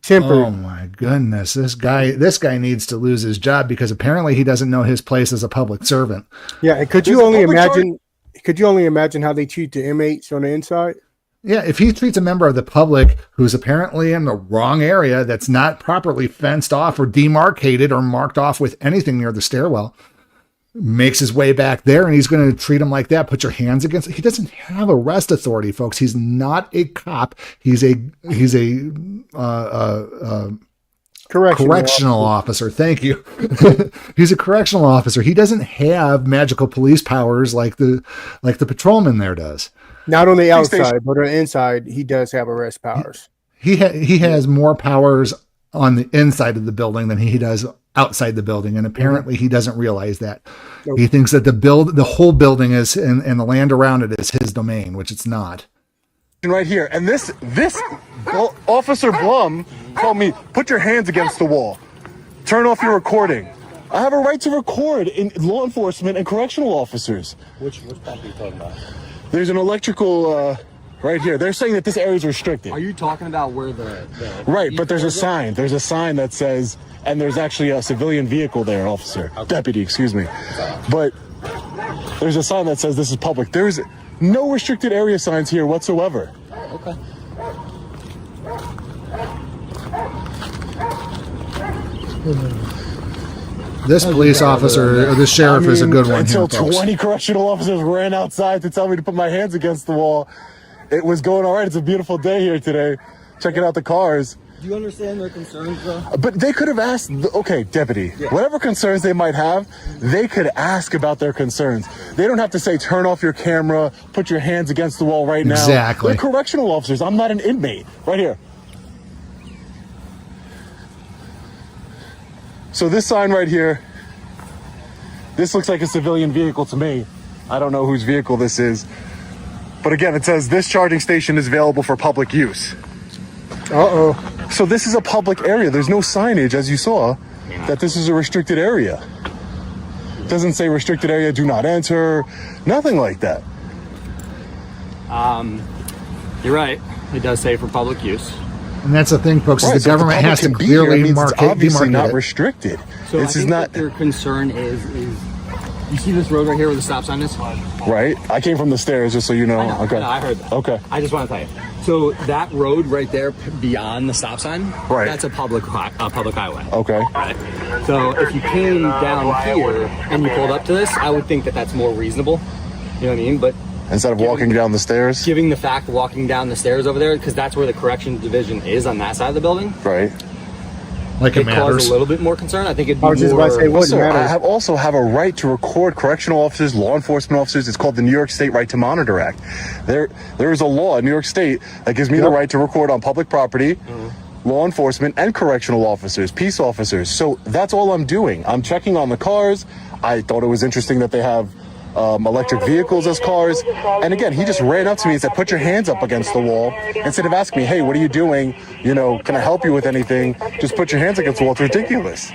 Tempered. Oh my goodness. This guy needs to lose his job because apparently he doesn't know his place as a public servant. Yeah, and could you only imagine how they treat the inmates on the inside? Yeah, if he treats a member of the public who's apparently in the wrong area that's not properly fenced off or demarcated or marked off with anything near the stairwell, makes his way back there, and he's going to treat him like that. Put your hands against it. He doesn't have arrest authority, folks. He's not a cop. He's a correctional officer. Thank you. He's a correctional officer. He doesn't have magical police powers like the patrolman there does. Not on the outside, but on the inside, he does have arrest powers. He has more powers on the inside of the building than he does outside the building, and apparently he doesn't realize that. Nope. He thinks that the whole building is and the land around it is his domain, which it's not. Right here, and this Officer Blum told me, put your hands against the wall, turn off your recording. I have a right to record in law enforcement and correctional officers. Which pump are you talking about? There's an electrical right here. They're saying that this area is restricted. Are you talking about where the right, but there's a sign. There's a sign that says, and there's actually a civilian vehicle there, officer. Okay. Deputy, excuse me. But there's a sign that says this is public. There's no restricted area signs here whatsoever. Okay. This police officer, or this sheriff, is a good one. Until here, 20 correctional officers ran outside to tell me to put my hands against the wall. It was going all right. It's a beautiful day here today. Checking out the cars. Do you understand their concerns, though? But they could have asked, okay, deputy, whatever concerns they might have, they could ask about their concerns. They don't have to say, turn off your camera, put your hands against the wall right now. Exactly. They're correctional officers. I'm not an inmate. Right here. So this sign right here, this looks like a civilian vehicle to me. I don't know whose vehicle this is. But again, it says this charging station is available for public use. Uh-oh. So this is a public area. There's no signage, as you saw, that this is a restricted area. It doesn't say restricted area, do not enter, nothing like that. You're right. It does say for public use. And that's the thing, folks, right, is the government has to clearly mark it. Obviously not restricted. So this is not. Their concern is you see this road right here where the stop sign is? Right. I came from the stairs, just so you know. Okay. I heard that. Okay. I just want to tell you. So that road right there beyond the stop sign, right? That's a public highway. Okay. Right. So if you came down here and you pulled up to this, I would think that that's more reasonable. You know what I mean? But instead of walking down the stairs? Giving the fact walking down the stairs over there, because that's where the correction division is on that side of the building. Right. Like it matters. Cause a little bit more concern. I think it'd be I also have a right to record correctional officers, law enforcement officers. It's called the New York State Right to Monitor Act. There is a law in New York State that gives me the right to record on public property, law enforcement, and correctional officers, peace officers. So that's all I'm doing. I'm checking on the cars. I thought it was interesting that they have electric vehicles as cars. And again, he just ran up to me and said, put your hands up against the wall. Instead of asking me, hey, what are you doing? You know, can I help you with anything? Just put your hands against the wall. It's ridiculous.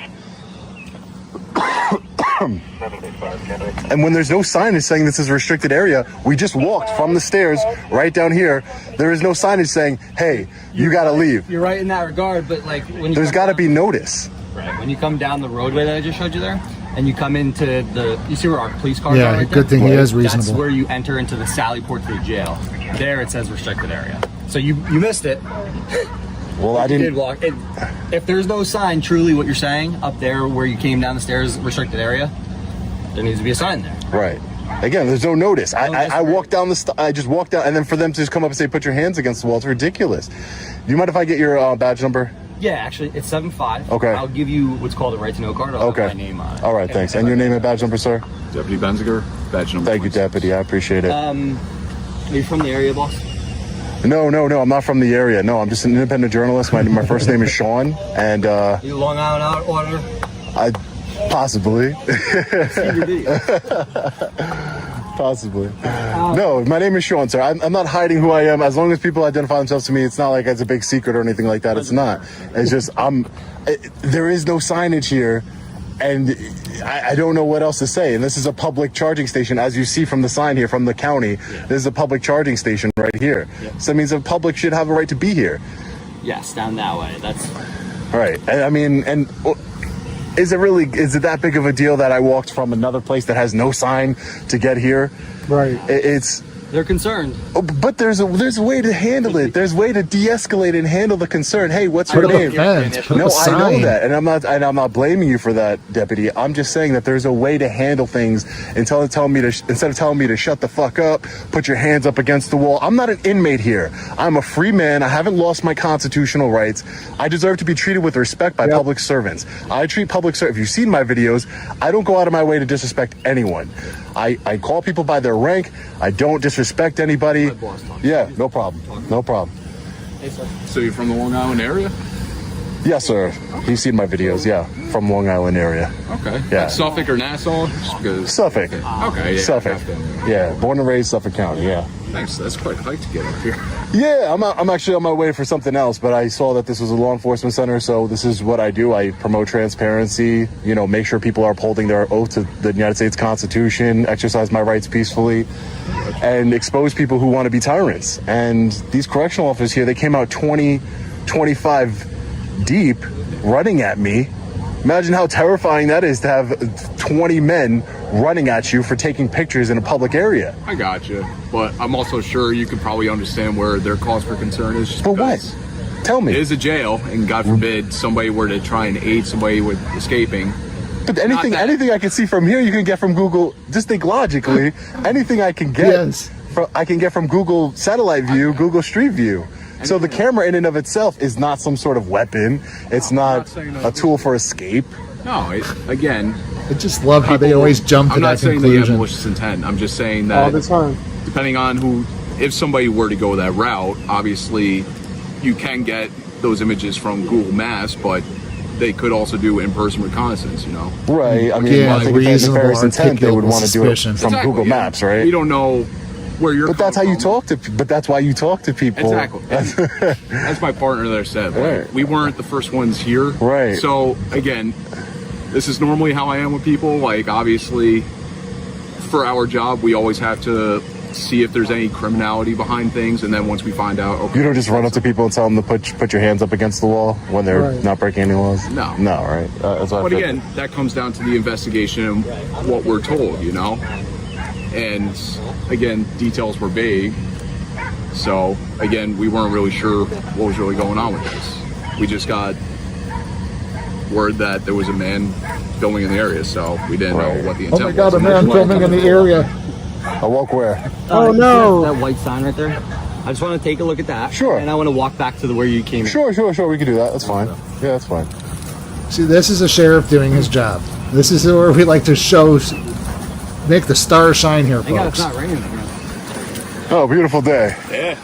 And when there's no signage saying this is a restricted area, we just walked from the stairs right down here. There is no signage saying, hey, you got to leave. You're right in that regard, but like when there's got to be notice. Right. When you come down the roadway that I just showed you there, and you come into you see where our police cars are right there? Good thing he is reasonable. That's where you enter into the Sally Port to the jail. There it says restricted area. So you missed it. Well, I didn't. You did walk. If there's no sign, truly what you're saying, up there where you came down the stairs, restricted area, there needs to be a sign there. Right. Again, there's no notice. I walked down I just walked down, and then for them to just come up and say, put your hands against the wall, it's ridiculous. Do you mind if I get your badge number? Yeah, actually, it's 7-5. Okay. I'll give you what's called a right to know card. I'll have my name on it. All right, thanks. And your name and badge number, sir? Deputy Benziger, badge number. Thank you, Deputy. I appreciate it. Are you from the area, boss? No, I'm not from the area. No, I'm just an independent journalist. My first name is Sean, and You Long Island order? Possibly. Possibly. No, my name is Sean, sir. I'm not hiding who I am. As long as people identify themselves to me, it's not like it's a big secret or anything like that. It's not. It's just there is no signage here, and I don't know what else to say. And this is a public charging station, as you see from the sign here from the county. Yeah. This is a public charging station right here. Yeah. So that means the public should have a right to be here. Yes, down that way. That's all right. I mean, and is it that big of a deal that I walked from another place that has no sign to get here? Right. They're concerned. Oh, but there's a way to handle it. There's a way to de-escalate and handle the concern. Hey, what's your name? No, I know that, and I'm not blaming you for that, Deputy. I'm just saying that there's a way to handle things instead of telling me to shut the fuck up, put your hands up against the wall. I'm not an inmate here. I'm a free man. I haven't lost my constitutional rights. I deserve to be treated with respect by public servants. I treat public servants. If you've seen my videos, I don't go out of my way to disrespect anyone. I call people by their rank. I don't disrespect anybody. Yeah, no problem. No problem. Hey, sir. So you're from the Long Island area? Yes, sir. You've seen my videos, yeah, from Long Island area. Okay. Yeah. Like Suffolk or Nassau? Just because... Suffolk. Okay, yeah. Suffolk. Yeah, born and raised Suffolk County, yeah. Thanks. That's quite a hike to get up here. Yeah, I'm actually on my way for something else, but I saw that this was a law enforcement center, so this is what I do. I promote transparency, make sure people are upholding their oath to the United States Constitution, exercise my rights peacefully, and expose people who want to be tyrants. And these correctional officers here, they came out 25 deep running at me. Imagine how terrifying that is to have 20 men running at you for taking pictures in a public area. I got you, but I'm also sure you can probably understand where their cause for concern is. For what? Tell me. It is a jail, and God forbid somebody were to try and aid somebody with escaping. But anything I can see from here, you can get from Google. Just think logically. Anything I can get, I can get from Google Satellite View, Google Street View. So the camera in and of itself is not some sort of weapon. It's not a tool for escape. No, again... I just love how they always jump to that conclusion. I'm not saying they have malicious intent. I'm just saying that all the time. Depending on if somebody were to go that route, obviously you can get those images from Google Maps, but they could also do in-person reconnaissance, Right. I mean, I think if they had nefarious intent, they would want to do it from Google Maps, right? We don't know where you're. But that's how you talk to. But that's why you talk to people. Exactly. That's my partner there said. Right. We weren't the first ones here. Right. So again, this is normally how I am with people. Like obviously, for our job, we always have to see if there's any criminality behind things, and then once we find out, okay. You don't just run up to people and tell them to put your hands up against the wall when they're not breaking any laws. No. No. Right. But again, that comes down to the investigation and what we're told, And again, details were vague. So again, we weren't really sure what was really going on with this. We just got word that there was a man filming in the area, so we didn't know what the intent was. Oh my God, a man filming in the area. A walk where? Oh no! That white sign right there. I just want to take a look at that. Sure. And I want to walk back to where you came in. Sure. We can do that. That's fine. Yeah, that's fine. See, this is a sheriff doing his job. This is where we like to make the stars shine here, folks. It's not raining again. Oh, beautiful day. Yeah.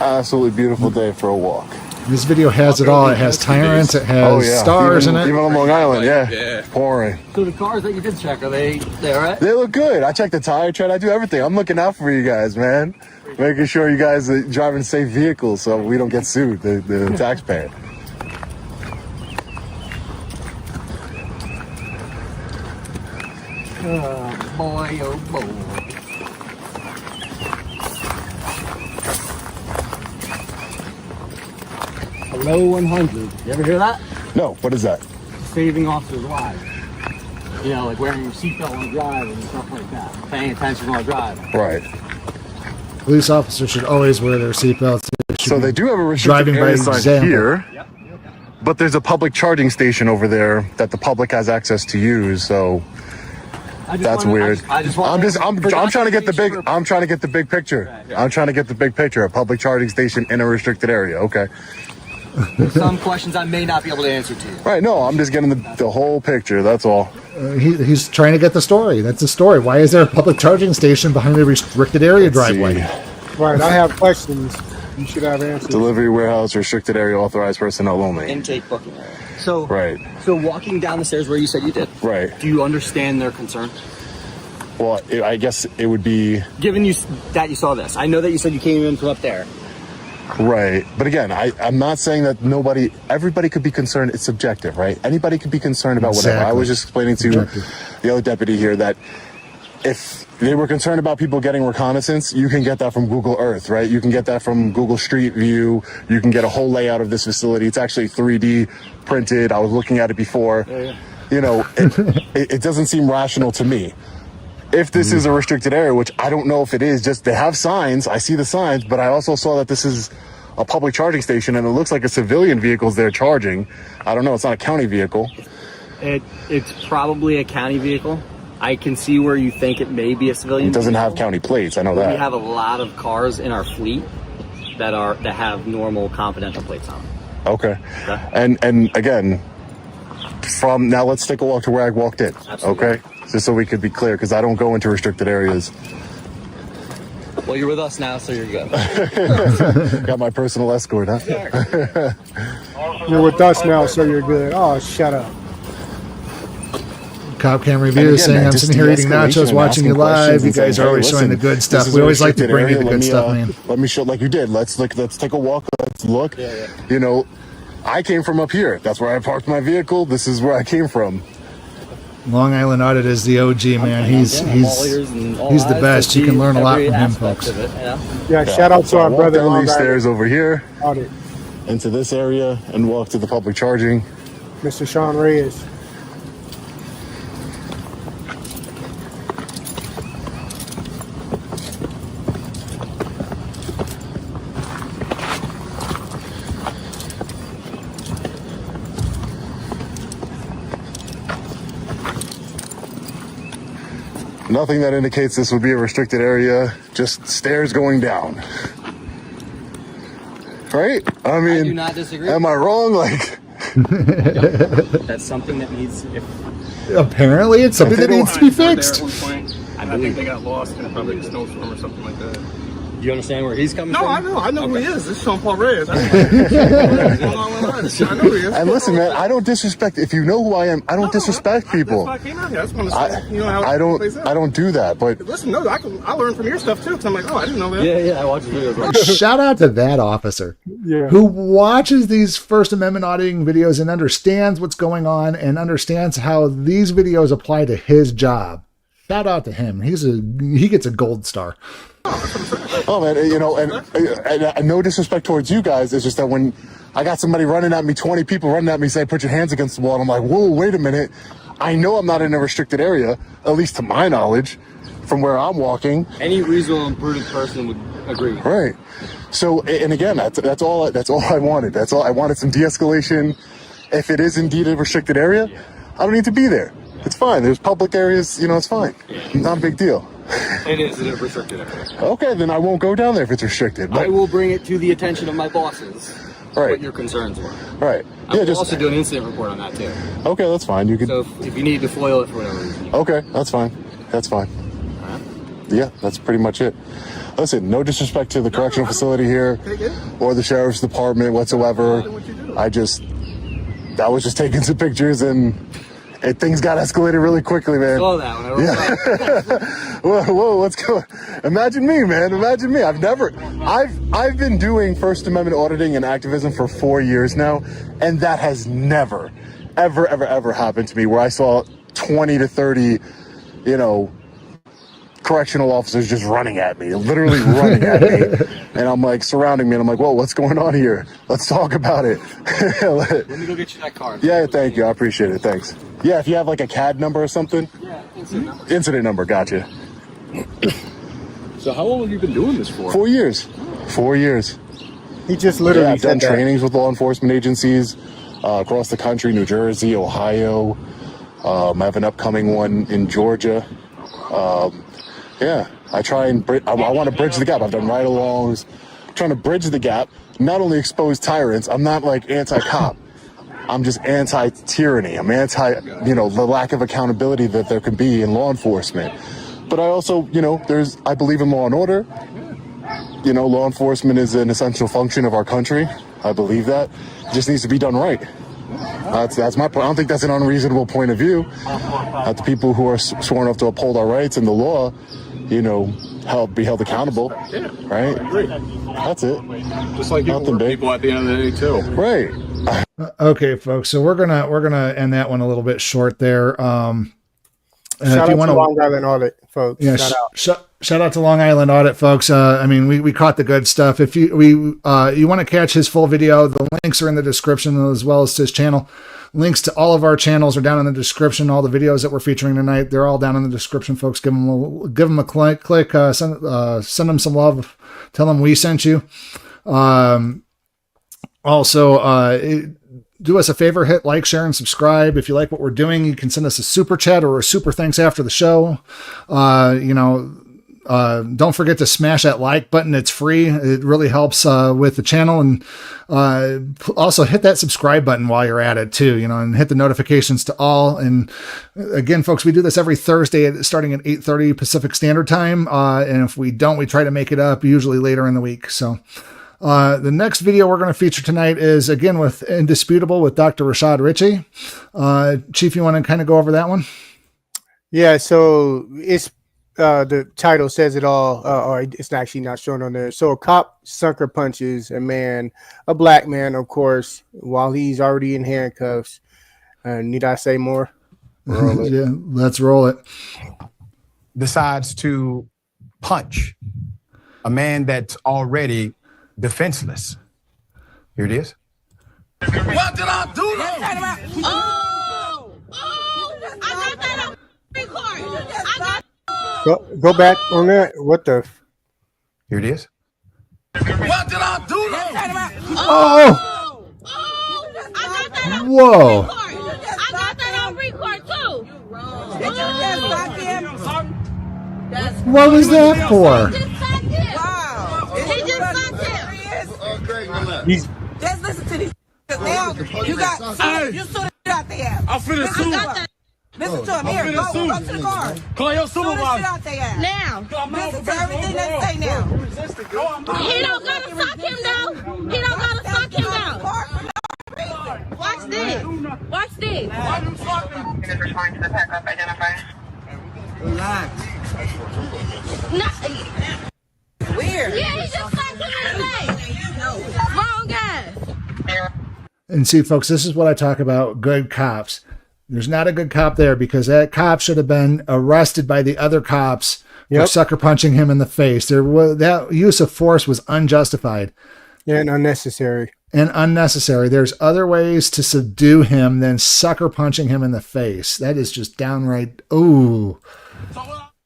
Absolutely beautiful day for a walk. This video has it all. It has tyrants, it has stars in it. Even on Long Island, yeah. Pouring. So the cars that you did check, are they all right? They look good. I checked the tire tread. I do everything. I'm looking out for you guys, man. Making sure you guys are driving safe vehicles so we don't get sued, the taxpayer. Oh, boy, oh, boy. Hello 100. You ever hear that? No, what is that? Saving officers' lives. Like wearing your seatbelt on drive and stuff like that. Paying attention while driving. Right. Police officers should always wear their seatbelts. So they do have a restricted area sign here. Yep. But there's a public charging station over there that the public has access to use, so that's weird. I'm trying to get the big picture. I'm trying to get the big picture. A public charging station in a restricted area. Okay. some questions I may not be able to answer to you. Right, no, I'm just getting the whole picture, that's all. He's trying to get the story. That's the story. Why is there a public charging station behind a restricted area driveway? Right, I have questions. You should have answers. Delivery warehouse, restricted area, authorized personnel only. Intake booking area. So, right. So walking down the stairs where you said you did. Right. Do you understand their concern? Well, I guess it would be... Given you that you saw this. I know that you said you came in from up there. Right. But again, I'm not saying that everybody could be concerned. It's subjective, right? Anybody could be concerned about whatever. I was just explaining to the other deputy here that if they were concerned about people getting reconnaissance, you can get that from Google Earth, right? You can get that from Google Street View. You can get a whole layout of this facility. It's actually 3D printed. I was looking at it before. You know, it doesn't seem rational to me. If this is a restricted area, which I don't know if it is, just they have signs. I see the signs, but I also saw that this is a public charging station, and it looks like a civilian vehicle's there charging. I don't know. It's not a county vehicle. It's probably a county vehicle. I can see where you think it may be a civilian. It doesn't have county plates. I know that. We have a lot of cars in our fleet that have normal confidential plates on them. Okay. And again, now let's take a walk to where I walked in. Absolutely. Okay. Just so we could be clear, because I don't go into restricted areas. Well, you're with us now, so you're good. Got my personal escort, huh? You're with us now, so you're good. Oh, shut up. Cop Cam Review saying, I'm sitting here eating nachos, watching you live. You guys are always showing the good stuff. We always like to bring you the good stuff, man. Let me show, like you did. Let's take a walk. Let's look. You know, I came from up here. That's where I parked my vehicle. This is where I came from. Long Island Audit is the OG, man. He's the best. You can learn a lot from him, folks. Yeah, shout out to our brother. Down these stairs over here, Audit. into this area, and walk to the public charging. Mr. Sean Reyes. Nothing that indicates this would be a restricted area, just stairs going down. Right? I mean, I do not disagree. Am I wrong? Like, that's something that needs. Apparently, it's something that needs to be fixed. I think they got lost in probably a snowstorm or something like that. Do you understand where he's coming from? No, I know who he is. This is Sean Paul Reyes. I know who he is. And listen, man, I don't disrespect. If you know who I am, I don't disrespect people. That's why I came out here. I just want to see, how I don't do that. But listen, no, I learned from your stuff too. Cause I'm like, I didn't know that. Yeah, I watched the videos. Shout out to that officer who watches these First Amendment auditing videos and understands what's going on and understands how these videos apply to his job. Shout out to him. He gets a gold star. Oh man, you know, and no disrespect towards you guys. It's just that when I got somebody running at me, 20 people running at me, say, "Put your hands against the wall," and I'm like, "Whoa, wait a minute! I know I'm not in a restricted area, at least to my knowledge, from where I'm walking." Any reasonable and prudent person would agree with that. Right. So, and again, that's all I wanted. That's all I wanted. Some de-escalation. If it is indeed a restricted area, I don't need to be there. It's fine. There's public areas. You know, it's fine. Not a big deal. It is a restricted area. Okay, then I won't go down there if it's restricted. But I will bring it to the attention of my bosses. What your concerns were. Right. I will also do an incident report on that too. Okay, that's fine. You can. So if you need to foil it for whatever reason. Okay, that's fine. That's fine. Yeah, that's pretty much it. Listen, no disrespect to the correctional facility here or the sheriff's department whatsoever. I was just taking some pictures and things got escalated really quickly, man. I saw that when I wrote Whoa, what's going? Imagine me, man. Imagine me. I've been doing First Amendment auditing and activism for 4 years now, and that has never, ever happened to me where I saw 20 to 30, correctional officers just running at me, literally running at me. And I'm like surrounding me and I'm like, whoa, what's going on here? Let's talk about it. Let me go get you that card. Yeah, thank you. I appreciate it. Thanks. Yeah, if you have like a CAD number or something. Yeah, incident number. Incident number, gotcha. So how long have you been doing this for? 4 years. 4 years. He just literally I've done said that. trainings with law enforcement agencies across the country, New Jersey, Ohio. I have an upcoming one in Georgia. Yeah, I try and I want to bridge the gap. I've done ride-alongs, trying to bridge the gap not only expose tyrants, I'm not like anti-cop. I'm just anti-tyranny. I'm anti, the lack of accountability that there can be in law enforcement. But I also, I believe in law and order. Law enforcement is an essential function of our country. I believe that. It just needs to be done right. That's my point. I don't think that's an unreasonable point of view. That the people who are sworn up to uphold our rights and the law, be held accountable. Yeah, right? I agree. That's it. Just like people at the end of the day too. Right. Okay, folks. So we're gonna end that one a little bit short there. Shout out to Long Island Audit, folks. Yeah, shout out to Long Island Audit, folks. We caught the good stuff. If you want to catch his full video, the links are in the description as well as his channel. Links to all of our channels are down in the description. All the videos that we're featuring tonight, they're all down in the description, folks. Give them a click. Send them some love. Tell them we sent you. Do us a favor, hit like, share, and subscribe. If you like what we're doing, you can send us a super chat or a super thanks after the show. Don't forget to smash that like button. It's free. It really helps with the channel. And also hit that subscribe button while you're at it too, and hit the notifications to all. And again, folks, we do this every Thursday starting at 8:30 Pacific Standard Time. And if we don't, we try to make it up usually later in the week. So the next video we're going to feature tonight is again with Indisputable with Dr. Rashad Ritchie. Chief, you want to kind of go over that one? Yeah. So it's, the title says it all, or it's actually not shown on there. So a cop sucker punches a black man, of course, while he's already in handcuffs. Need I say more? Yeah, let's roll it. Decides to punch a man that's already defenseless. Here it is. What did I do? Oh! I got that on record. Go back on that. What the? Here it is. What did I do? Oh! Whoa! I got that on record too. Did you just suck him? What was that for? Wow. He just sucked him. Just listen to these. Now you got you stood out there. I'm finna sue. Listen to him. Here, go to the car. Call your supervisor. Out there. Now. Listen to everything they say now. He don't gotta suck him though. He don't gotta suck him though. Watch this. Watch this. Relax. Weird. Yeah, he just sucked him in the face. Wrong guy. And see, folks, this is what I talk about. Good cops. There's not a good cop there because that cop should have been arrested by the other cops for sucker punching him in the face. That use of force was unjustified. Yeah, and unnecessary. There's other ways to subdue him than sucker punching him in the face. That is just downright, ooh.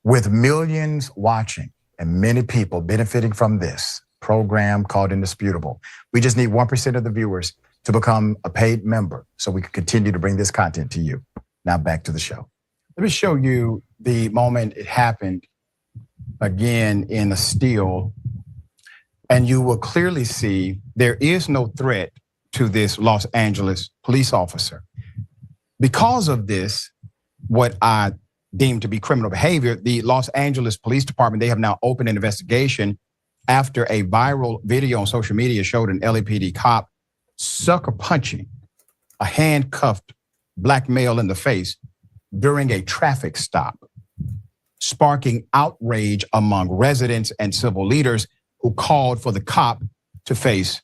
With millions watching and many people benefiting from this program called Indisputable, we just need 1% of the viewers to become a paid member so we can continue to bring this content to you. Now back to the show. Let me show you the moment it happened again in a still, and you will clearly see there is no threat to this Los Angeles police officer. Because of this, what I deem to be criminal behavior, the Los Angeles Police Department, they have now opened an investigation after a viral video on social media showed an LAPD cop sucker punching a handcuffed black male in the face during a traffic stop, sparking outrage among residents and civil leaders who called for the cop to face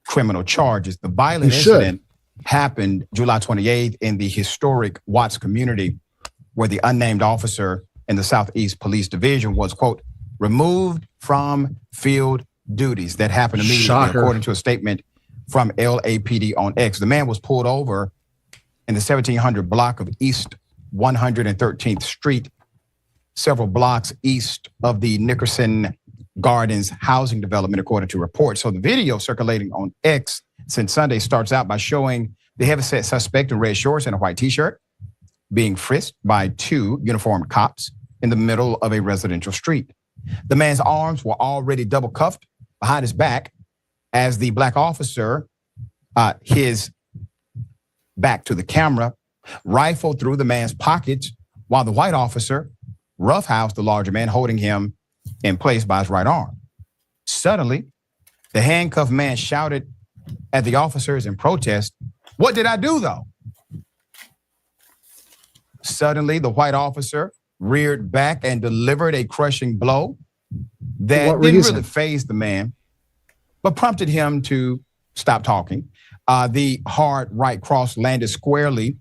criminal charges. The violent incident happened July 28th in the historic Watts community, where the unnamed officer in the Southeast Police Division was, quote, removed from field duties. That happened immediately, according to a statement from LAPD on X. The man was pulled over in the 1700 block of East 113th Street, several blocks east of the Nickerson Gardens housing development, according to reports. So the video circulating on X since Sunday starts out by showing the heavyset suspect in red shorts and a white t-shirt being frisked by two uniformed cops in the middle of a residential street. The man's arms were already double cuffed behind his back, as the black officer, his back to the camera, rifled through the man's pockets while the white officer roughhoused the larger man, holding him in place by his right arm. Suddenly, the handcuffed man shouted at the officers in protest, "What did I do, though?" Suddenly, the white officer reared back and delivered a crushing blow that didn't really faze the man, but prompted him to stop talking. The hard right cross landed squarely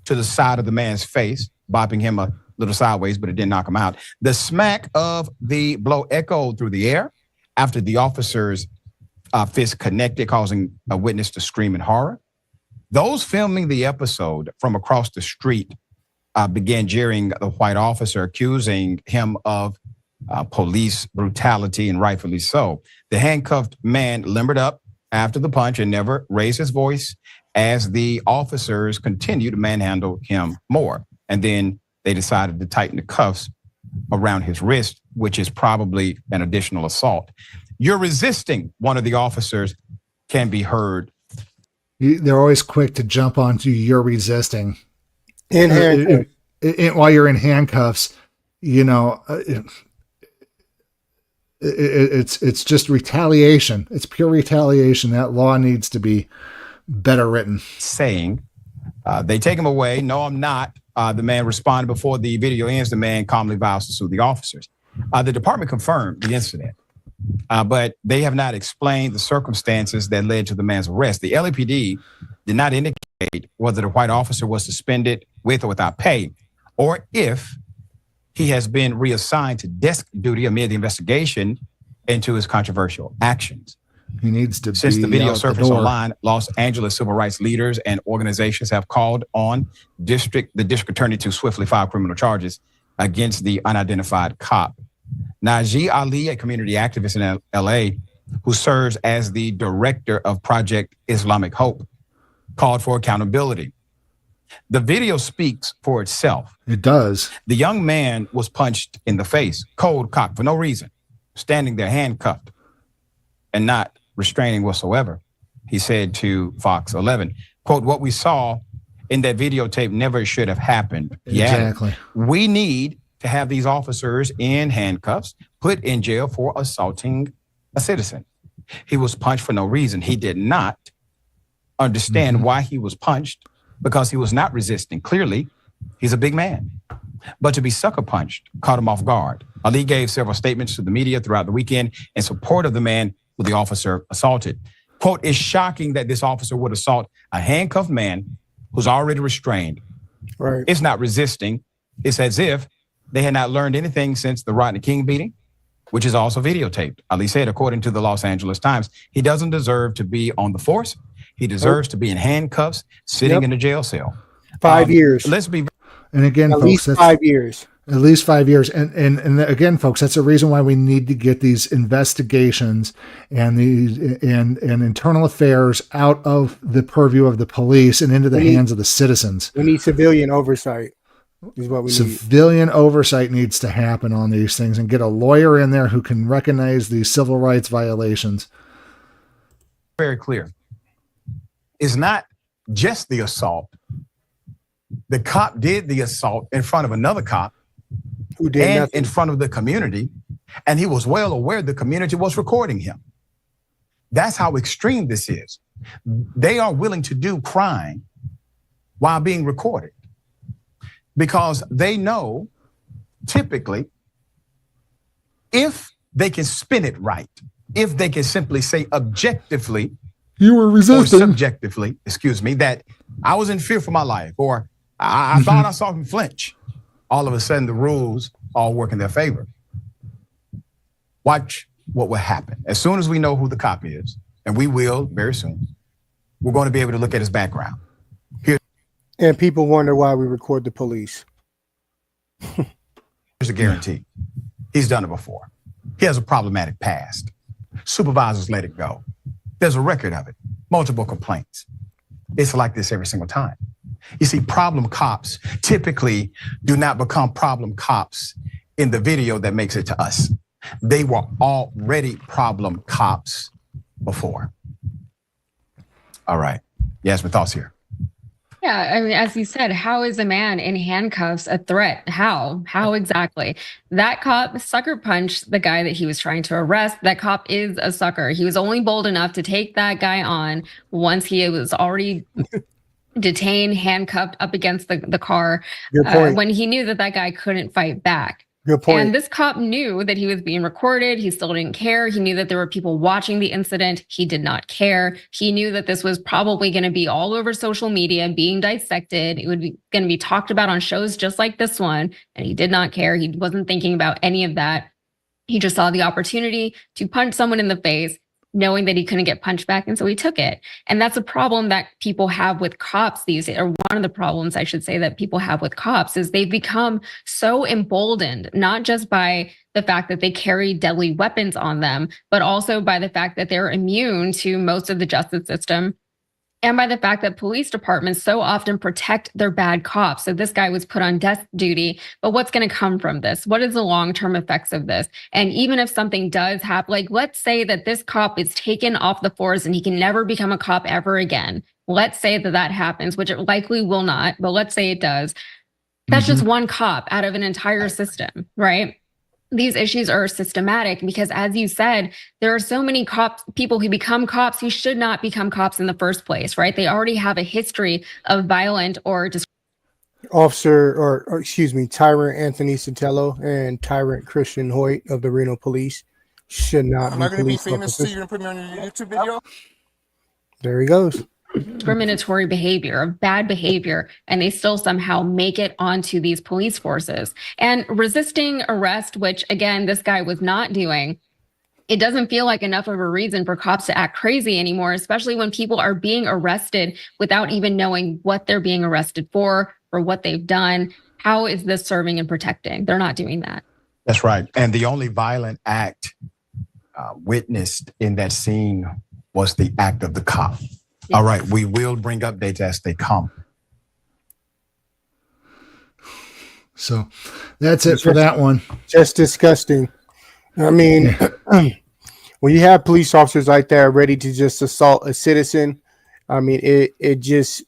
to the side of the man's face, bopping him a little sideways, but it didn't knock him out. The smack of the blow echoed through the air after the officer's fist connected, causing a witness to scream in horror. Those filming the episode from across the street began jeering the white officer, accusing him of police brutality, and rightfully so. The handcuffed man limbered up after the punch and never raised his voice as the officers continued to manhandle him more. And then they decided to tighten the cuffs around his wrist, which is probably an additional assault. "You're resisting," one of the officers can be heard. They're always quick to jump onto "you're resisting." While you're in handcuffs, you know, it's just retaliation. It's pure retaliation. That law needs to be better written. Saying, they take him away. "No, I'm not." The man responded before the video ends. The man calmly vows to sue the officers. The department confirmed the incident, but they have not explained the circumstances that led to the man's arrest. The LAPD did not indicate whether the white officer was suspended with or without pay, or if he has been reassigned to desk duty amid the investigation into his controversial actions. He needs to Since be the video out surfaced the door. online, Los Angeles civil rights leaders and organizations have called on the district attorney to swiftly file criminal charges against the unidentified cop. Najee Ali, a community activist in LA, who serves as the director of Project Islamic Hope, called for accountability. The video speaks for itself. It does. The young man was punched in the face, cold cocked for no reason, standing there handcuffed and not restraining whatsoever. He said to Fox 11, quote, "What we saw in that videotape never should have happened." Exactly. We need to have these officers in handcuffs, put in jail for assaulting a citizen. He was punched for no reason. He did not understand why he was punched, because he was not resisting. Clearly, he's a big man. But to be sucker punched caught him off guard. Ali gave several statements to the media throughout the weekend in support of the man who the officer assaulted. Quote, "It's shocking that this officer would assault a handcuffed man who's already restrained. Right. It's not resisting. It's as if they had not learned anything since the Rodney King beating, which is also videotaped." Ali said, according to the Los Angeles Times, he doesn't deserve to be on the force. He deserves to be in handcuffs, sitting in a jail cell. 5 years. Let's be. And again, At folks, least that's 5 years. At least 5 years. And again, folks, that's the reason why we need to get these investigations and and internal affairs out of the purview of the police and into the hands of the citizens. We need civilian oversight. Is what we need. Civilian oversight needs to happen on these things, and get a lawyer in there who can recognize these civil rights violations. Very clear. It's not just the assault. The cop did the assault in front of another cop who did and nothing. in front of the community, and he was well aware the community was recording him. That's how extreme this is. They are willing to do crime while being recorded because they know typically if they can spin it right, if they can simply say objectively, "You were resisting," or subjectively, excuse me, that I was in fear for my life, or I thought I saw him flinch. All of a sudden, the rules all work in their favor. Watch what will happen. As soon as we know who the cop is, and we will very soon, we're going to be able to look at his background. And people wonder why we record the police. Here's a guarantee. He's done it before. He has a problematic past. Supervisors let it go. There's a record of it. Multiple complaints. It's like this every single time. You see, problem cops typically do not become problem cops in the video that makes it to us. They were already problem cops before. All right. Yasmin, thoughts here? Yeah, I mean, as you said, how is a man in handcuffs a threat? How? How exactly? That cop sucker punched the guy that he was trying to arrest. That cop is a sucker. He was only bold enough to take that guy on once he was already detained, handcuffed up against the car, Good point. when he knew that that guy couldn't fight back. Good point. And this cop knew that he was being recorded. He still didn't care. He knew that there were people watching the incident. He did not care. He knew that this was probably going to be all over social media, being dissected. It would be going to be talked about on shows just like this one. And he did not care. He wasn't thinking about any of that. He just saw the opportunity to punch someone in the face, knowing that he couldn't get punched back. And so he took it. And that's a problem that people have with cops these days, or one of the problems I should say that people have with cops is they've become so emboldened, not just by the fact that they carry deadly weapons on them, but also by the fact that they're immune to most of the justice system. And by the fact that police departments so often protect their bad cops. So this guy was put on desk duty, but what's going to come from this? What is the long-term effects of this? And even if something does happen, like let's say that this cop is taken off the force and he can never become a cop ever again. Let's say that that happens, which it likely will not, but let's say it does. That's just one cop out of an entire system, right? These issues are systematic because, as you said, there are so many people who become cops who should not become cops in the first place, right? They already have a history of violent or Tyrant Anthony Sotelo and Tyrant Christian Hoyt of the Reno Police should not Am be I going to be police famous officers. too? You're going to put me on your YouTube video? There he goes. discriminatory behavior, of bad behavior, and they still somehow make it onto these police forces. And resisting arrest, which again, this guy was not doing, it doesn't feel like enough of a reason for cops to act crazy anymore, especially when people are being arrested without even knowing what they're being arrested for or what they've done. How is this serving and protecting? They're not doing that. That's right. And the only violent act witnessed in that scene was the act of the cop. All right, we will bring updates as they come. So that's it for that one. Just disgusting. I mean, when you have police officers like that ready to just assault a citizen, I mean, it just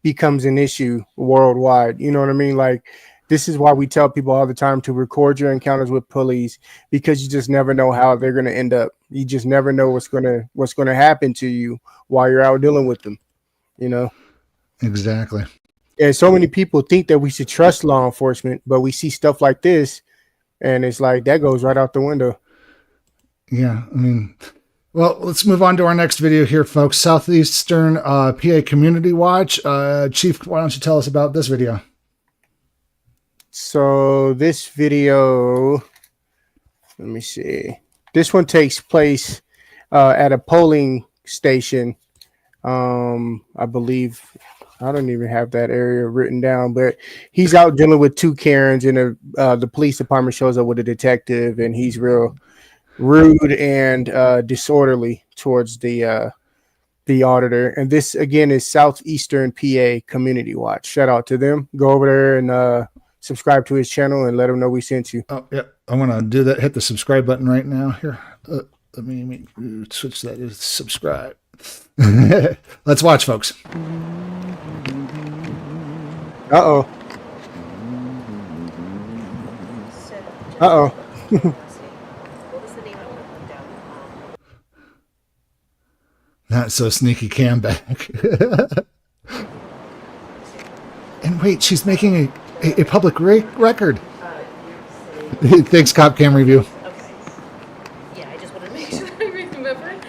becomes an issue worldwide. You know what I mean? Like, this is why we tell people all the time to record your encounters with police, because you just never know how they're going to end up. You just never know what's going to happen to you while you're out dealing with them, you know? Exactly. And so many people think that we should trust law enforcement, but we see stuff like this and it's like that goes right out the window. Yeah, I mean, well, let's move on to our next video here, folks. Southeastern PA Community Watch. Chief, why don't you tell us about this video? So this video, let me see. This one takes place at a polling station. I believe, I don't even have that area written down, but he's out dealing with two Karens, and the police department shows up with a detective, and he's real rude and disorderly towards the auditor. And this again is Southeastern PA Community Watch. Shout out to them. Go over there and subscribe to his channel and let him know we sent you. Oh, yeah. I want to do that. Hit the subscribe button right now. Here. Let me switch that to subscribe. Let's watch, folks. Uh-oh. Uh-oh. Not so sneaky cam back. And wait, she's making a public record. Thanks, Cop Cam Review. Yeah, I just wanted to make sure I remembered.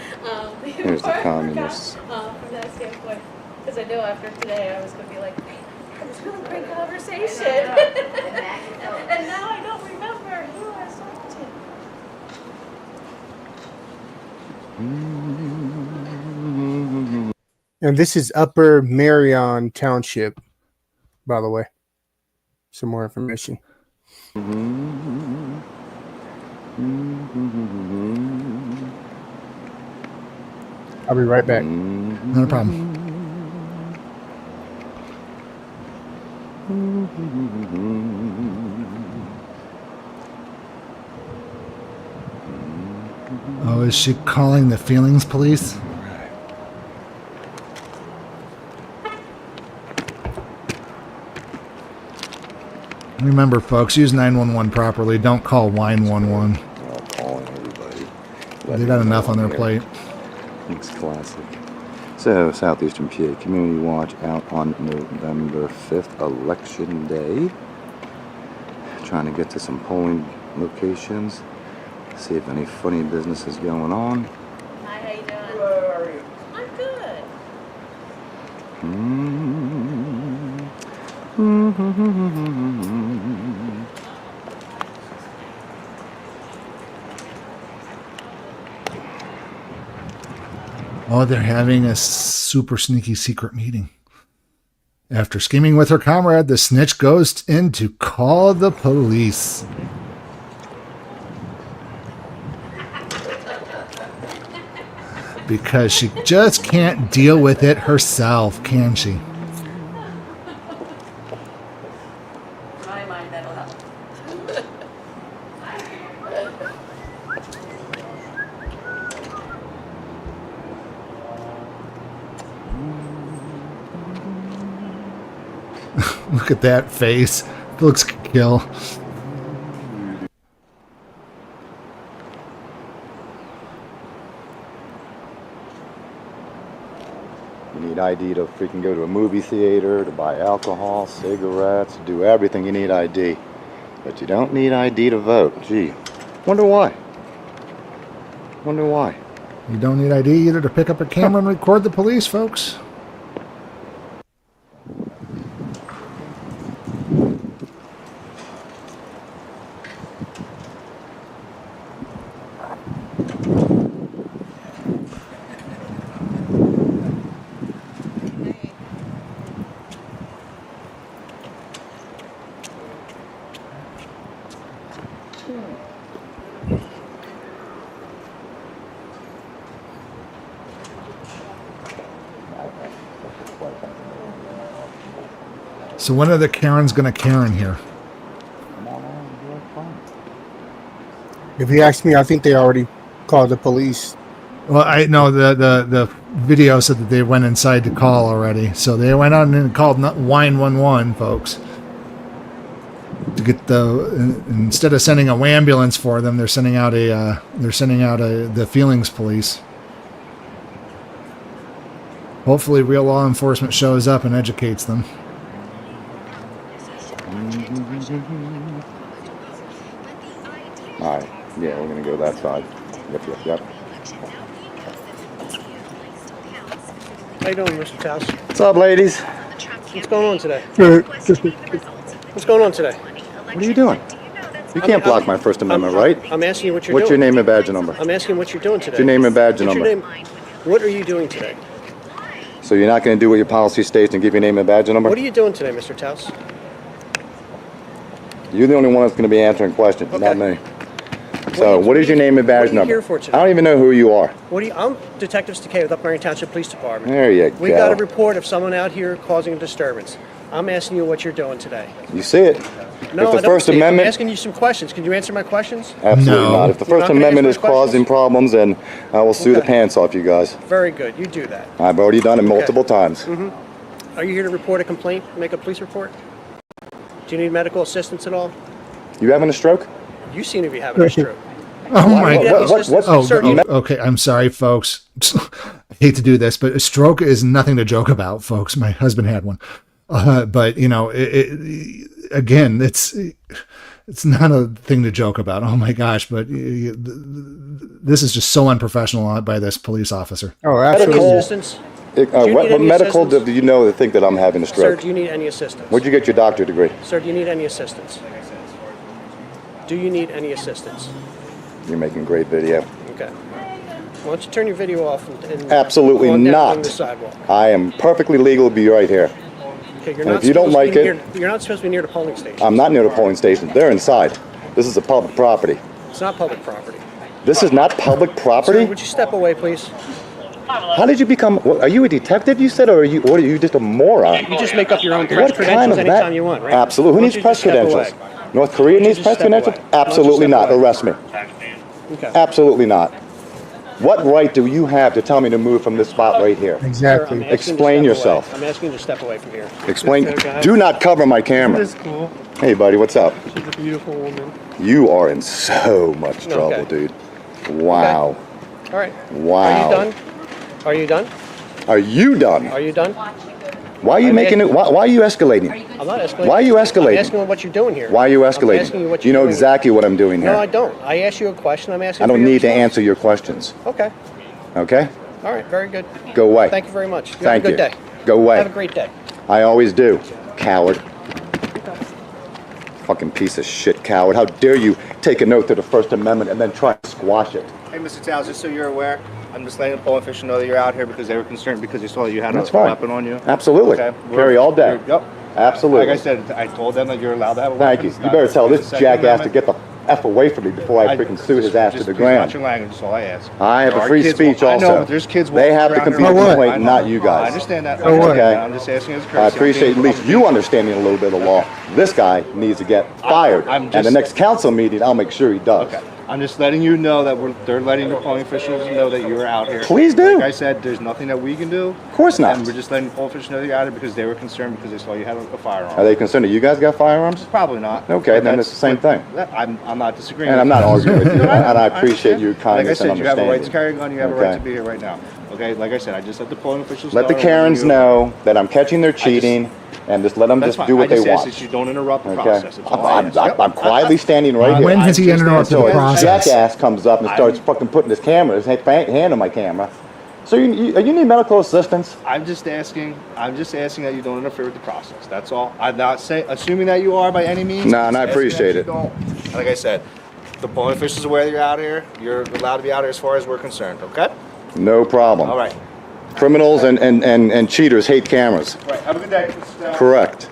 There's the communists. From that standpoint, because I know after today I was going to be like, it was a really great conversation. And now I don't remember who I was talking to. And this is Upper Marion Township, by the way. Some more information. I'll be right back. Not a problem. Oh, is she calling the feelings police? Remember, folks, use 911 properly. Don't call Wine 11. Calling everybody. They got enough on their plate. It's classic. So, Southeastern PA Community Watch out on November 5th, Election Day. Trying to get to some polling locations. See if any funny business is going on. Hi, how you doing? I'm good. Oh, they're having a super sneaky secret meeting. After scheming with her comrade, the snitch goes in to call the police. Because she just can't deal with it herself, can she? My mind, that'll help. Look at that face. Looks kill. You need ID to freaking go to a movie theater, to buy alcohol, cigarettes, do everything. You need ID. But you don't need ID to vote. Gee, wonder why. Wonder why. You don't need ID either to pick up a camera and record the police, folks. So when are the Karens going to Karen here? If you ask me, I think they already called the police. Well, I know the video said that they went inside to call already. So they went on and called Wine 11, folks. To get instead of sending a ambulance for them, they're sending out the feelings police. Hopefully real law enforcement shows up and educates them. Alright, yeah, we're gonna go that side. Yep. How you doing, Mr. Taus? What's up, ladies? What's going on today? What's going on today? What are you doing? You can't block my First Amendment, right? I'm asking you what you're What's doing. your name and badge number? I'm asking what you're doing today. What's your name and badge What's number? your name? What are you doing today? So you're not gonna do what your policy states and give your name and badge number? What are you doing today, Mr. Taus? You're the only one that's gonna be answering questions, not me. So, what is your name and badge what are you number? here for today? I don't even know who you are. I'm Detective Stakay with Upper Township Police Department. There you We go. got a report of someone out here causing a disturbance. I'm asking you what you're doing today. You see it? No, if I the don't First see it. Amendment, I'm asking you some questions. Can you answer my questions? absolutely not. If the You're not First gonna Amendment is answer my questions? causing problems, then I will sue the Okay. pants off you guys. Very good. You do that. I've already done it Okay. multiple times. Are you here to report a complaint, make a police report? Do you need medical assistance at all? You having a stroke? You seem to be having a stroke. Oh my What- God! what- what's- sir, you- Okay. I'm sorry, folks. I hate to do this, but a stroke is nothing to joke about, folks. My husband had one, but you know, again, it's not a thing to joke about. Oh my gosh! But this is just so unprofessional by this police officer. Oh, Medical assistance? What medical do you know to think that I'm having a Sir, stroke? do you need any assistance? Where'd you get your doctorate degree? Sir, do you need any assistance? Do you need any assistance? You're making great video. Okay. Why don't you turn your video off and Absolutely go on down not. along the sidewalk? I am perfectly legal to be right here. Okay, you're And not if you don't supposed to like be it- you're not supposed to be near the polling station. I'm not near the polling station. They're inside. This is a public property. It's not public property. This is not public Sir, property? would you step away, please? How did you become, are you a detective, you said, or are you just a moron? You just make up your own press What kind credentials of anytime that? you want, right? Absolutely. Who Why needs don't you press just step credentials? away? North Korea Why don't needs you press just step credentials? away? Why don't you Absolutely step not. away? Arrest me. Okay. Absolutely not. What right do you have to tell me to move from this spot right here? Exactly. I'm asking you to Explain step yourself. away. I'm asking you to step away from here. Explain. There, guys. Do not cover my camera. This is cool. Hey, buddy, what's up? She's a beautiful woman. You are in so much trouble, Okay. dude. Wow. All right. Wow. Are you done? Are you done? Are you done? Are you done? Why are you making it? Why are you escalating? I'm not escalating. Why are you escalating? I'm asking you what you're doing here. Why are you escalating? I'm asking you what You you're know doing. exactly what I'm doing here. No, I don't. I asked you a question. I'm asking I don't for your need to response. answer your questions. Okay. Okay? All right. Very good. Go away. Thank you very much. You Thank have a good you. day. Go away. Have a great day. I always do. Coward. Fucking piece of shit coward. How dare you take an oath to the First Amendment and then try to squash it? Hey, Mr. Towns, just so you're aware, I'm just letting the polling official know that you're out here because they were concerned because they saw that you had That's a fine. weapon on you. Absolutely. Okay. Carry all day. Yep. Absolutely. Like I said, I told them that you're allowed to have a Thank weapon. you. It's You not- better tell it's this the Second jackass to Amendment. get the F away from me before I freaking sue his ass to the Please watch ground. your language, that's all I ask. I have There a are free kids speech I also. know, but there's kids They have to walking complete around the here. complaint, I know. not you guys. I understand that. Okay. I'm just asking as a I courtesy. appreciate at least you understanding a little bit of law. This guy needs to get fired. And the next council meeting, I'll make sure he does. Okay. I'm just letting you know that they're letting the polling officials know that you're out here. Please do. Like I said, there's nothing that we can do. Of course not. And we're just letting the polling officials know that you're out here because they were concerned because they saw you had a firearm. Are they concerned that you guys got firearms? Probably not. Okay, But then it's the same thing. I'm not disagreeing. And I'm not arguing with you. No, And I appreciate understand. your kindness Like I and said, you have a right to understanding. carry a gun. You have a right Okay. to be here right now. Okay. Like I said, I just let the polling officials Let the know. Karens know that I'm catching their cheating and just let them That's just fine. do what I just they ask want. that you don't interrupt the Okay. process. That's all I ask. I'm quietly standing right here. When has he interrupted So the a process? jackass comes up and starts fucking putting his hand on my camera. So you need medical assistance? I'm just asking that you don't interfere with the process. That's all. I'm not assuming that you are by any means. No, and I I'm asking appreciate that it. you don't. Like I said, the polling officials are aware that you're out here. You're allowed to be out here as far as we're concerned. Okay. No problem. All right. Criminals and cheaters hate cameras. Right. Have a good day. Correct.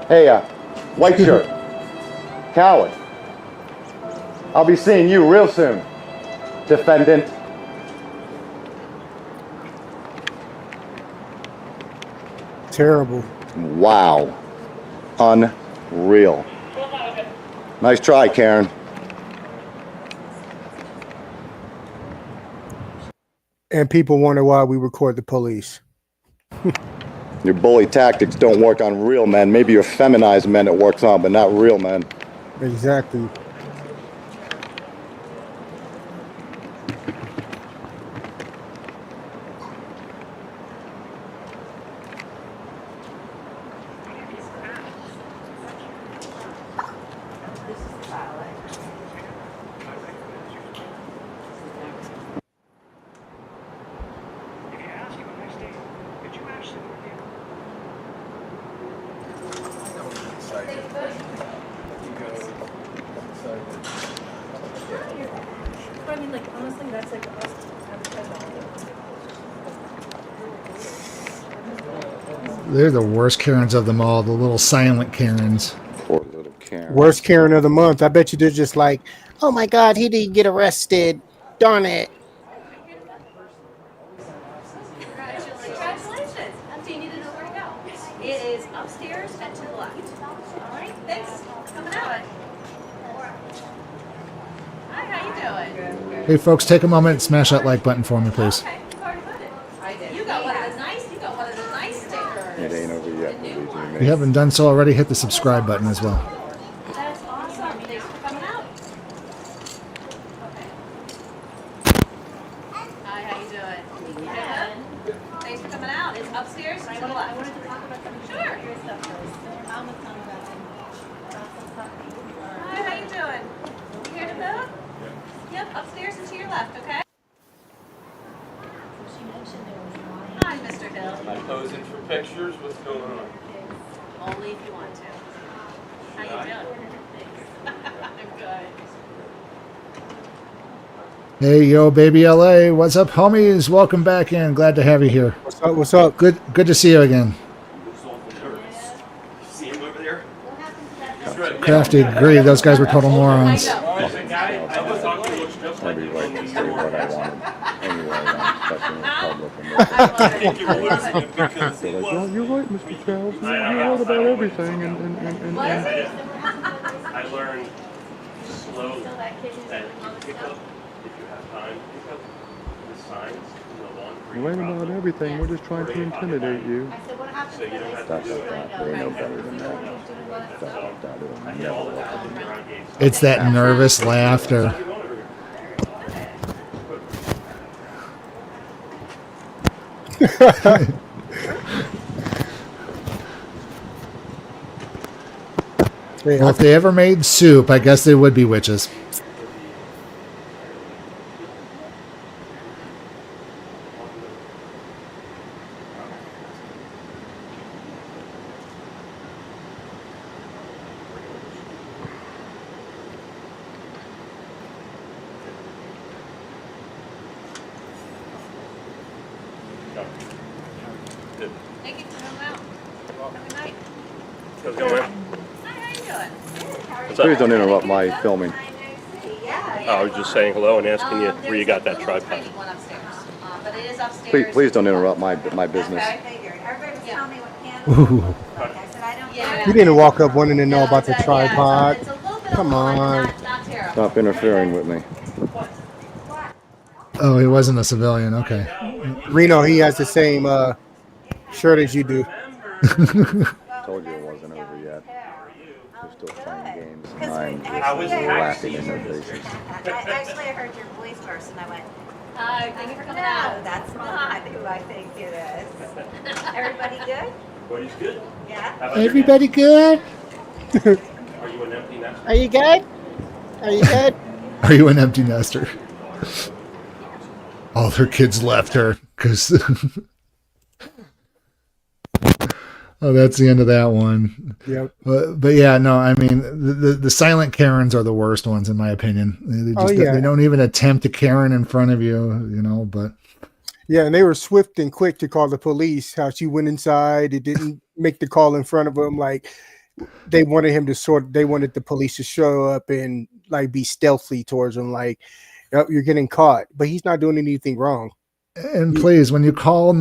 Hey, white shirt. Coward. I'll be seeing you real soon, defendant. Terrible. Wow. Unreal. Nice try, Karen. And people wonder why we record the police. Your bully tactics don't work on real men. Maybe your feminized men it works on, but not real men. Exactly. I mean, like, honestly, that's like us. They're the worst Karens of them all, the little silent Karens. Poor little Karen. Worst Karen of the month. I bet you they're just like, oh my God, he didn't get arrested. Darn it. Congratulations. So you need to know where to go. It is upstairs and to the left. All right, thanks for coming out. Hi, how you doing? Hey, folks, take a moment and smash that like button for me, please. Okay, you've already put it. I did. You got one of the nice stickers. It ain't over yet, believe you If me. you haven't done so already, hit the subscribe button as well. That's awesome. Thanks for coming out. Hi, how you doing? Good. Thanks for coming out. It's upstairs to the left. I wanted to talk about some sure. Stuff first. Hi, how you doing? You here to vote? Yep, upstairs and to your left, okay? Hi, Mr. Hill. I'm posing for pictures. What's going on? Only if you want to. How you doing? I'm good. Hey, yo, baby LA. What's up, homies? Welcome back in. Glad to have you here. What's up? What's up? Good to see you again. See him over there? Crafty, agree. Those guys were total morons. Maybe right to say what I wanted anyway, especially in public. I think you're losing it because They're like, well, you're right, Mr. Charles. You're right about everything. And I learned slowly that you pick up, if you have time, pick up You ain't about everything. We're just trying to intimidate you. Stuff like that. They know better than that. Stuff like that. It'll never work. It's that nervous laughter. Well, if they ever made soup, I guess they would be witches. Thank you for coming out. Have a good night. How's it going? Hi, how you doing? What's up? Please don't interrupt my filming. I was just saying hello and asking you where you got that tripod. But it is upstairs. Please don't interrupt my business. Everybody was telling me what candles. Ooh. I said, I don't You didn't walk up wanting to know about the tripod. Come on. Stop interfering with me. Oh, he wasn't a civilian. Okay. Reno, he has the same shirt as you do. Told you it wasn't over yet. We're still playing games. I'm just laughing in their faces. Actually, I heard your voice first and I went, hi, thank you for coming out. That's not who I think it is. Everybody good? Everybody's good. Yeah? How about your Everybody good? nest? Are you an empty nester? Are you good? Are you good? Are you an empty nester? All her kids left her because. Oh, that's the end of that one. Yep. But yeah, no, I mean the silent Karens are the worst ones in my opinion. They don't even attempt to Karen in front of you, you know. But yeah, and they were swift and quick to call the police. How she went inside, it didn't make the call in front of him. Like they wanted him to they wanted the police to show up and like be stealthy towards him. Like, oh, you're getting caught, but he's not doing anything wrong. and please, when you call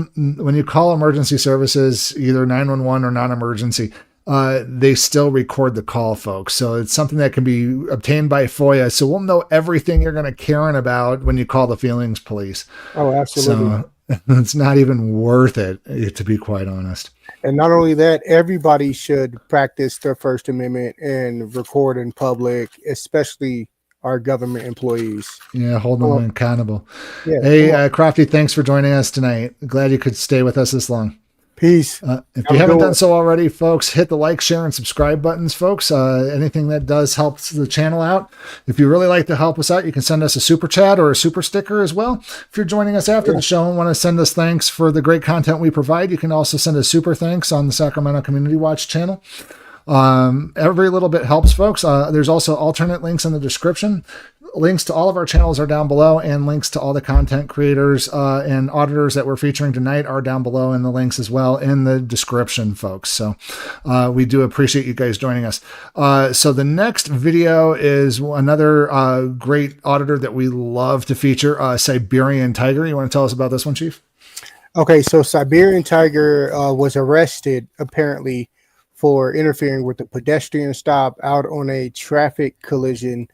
emergency services, either 911 or non-emergency, they still record the call, folks. So it's something that can be obtained by FOIA. So we'll know everything you're going to Karen about when you call the feelings police. Oh, absolutely. So it's not even worth it, to be quite honest. And not only that, everybody should practice their First Amendment and record in public, especially our government employees. Yeah, hold them accountable. Yeah, hey, Crofty, thanks for joining us tonight. Glad you could stay with us this long. Peace. If you haven't done so already, folks, hit the like, share, and subscribe buttons, folks. Anything that does helps the channel out. If you really like to help us out, you can send us a super chat or a super sticker as well. If you're joining us after the show and want to send us thanks for the great content we provide, you can also send us super thanks on the Sacramento Community Watch channel. Every little bit helps, folks. There's also alternate links in the description. Links to all of our channels are down below, and links to all the content creators and auditors that we're featuring tonight are down below, and the links as well in the description, folks. So we do appreciate you guys joining us. So the next video is another great auditor that we love to feature, Siberian Tiger. You want to tell us about this one, Chief? Okay, so Siberian Tiger was arrested apparently for interfering with a pedestrian stop out on a traffic collision.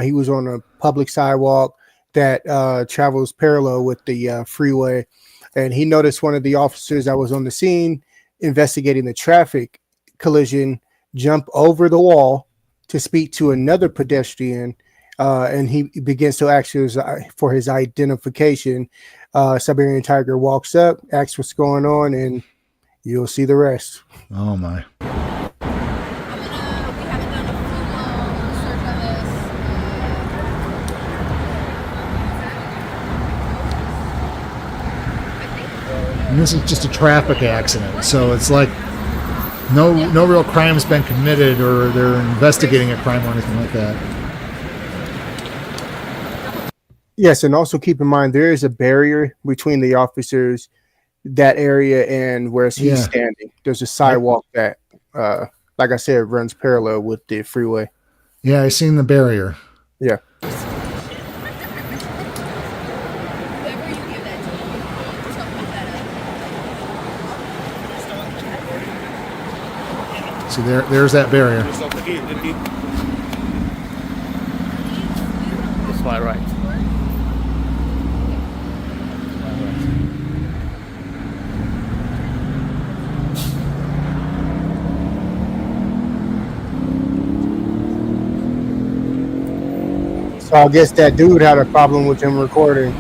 He was on a public sidewalk that travels parallel with the freeway, and he noticed one of the officers that was on the scene investigating the traffic collision jump over the wall to speak to another pedestrian, and he begins to ask for his identification. Siberian Tiger walks up, asks what's going on, and you'll see the rest. Oh my. And this is just a traffic accident, so it's like no real crime's been committed, or they're investigating a crime or anything like that. Yes, and also keep in mind there is a barrier between the officers, that area, and where he's standing. There's a sidewalk that, like I said, runs parallel with the freeway. Yeah, I seen the barrier. Yeah. See, there's that barrier. This far right. So I guess that dude had a problem with him recording.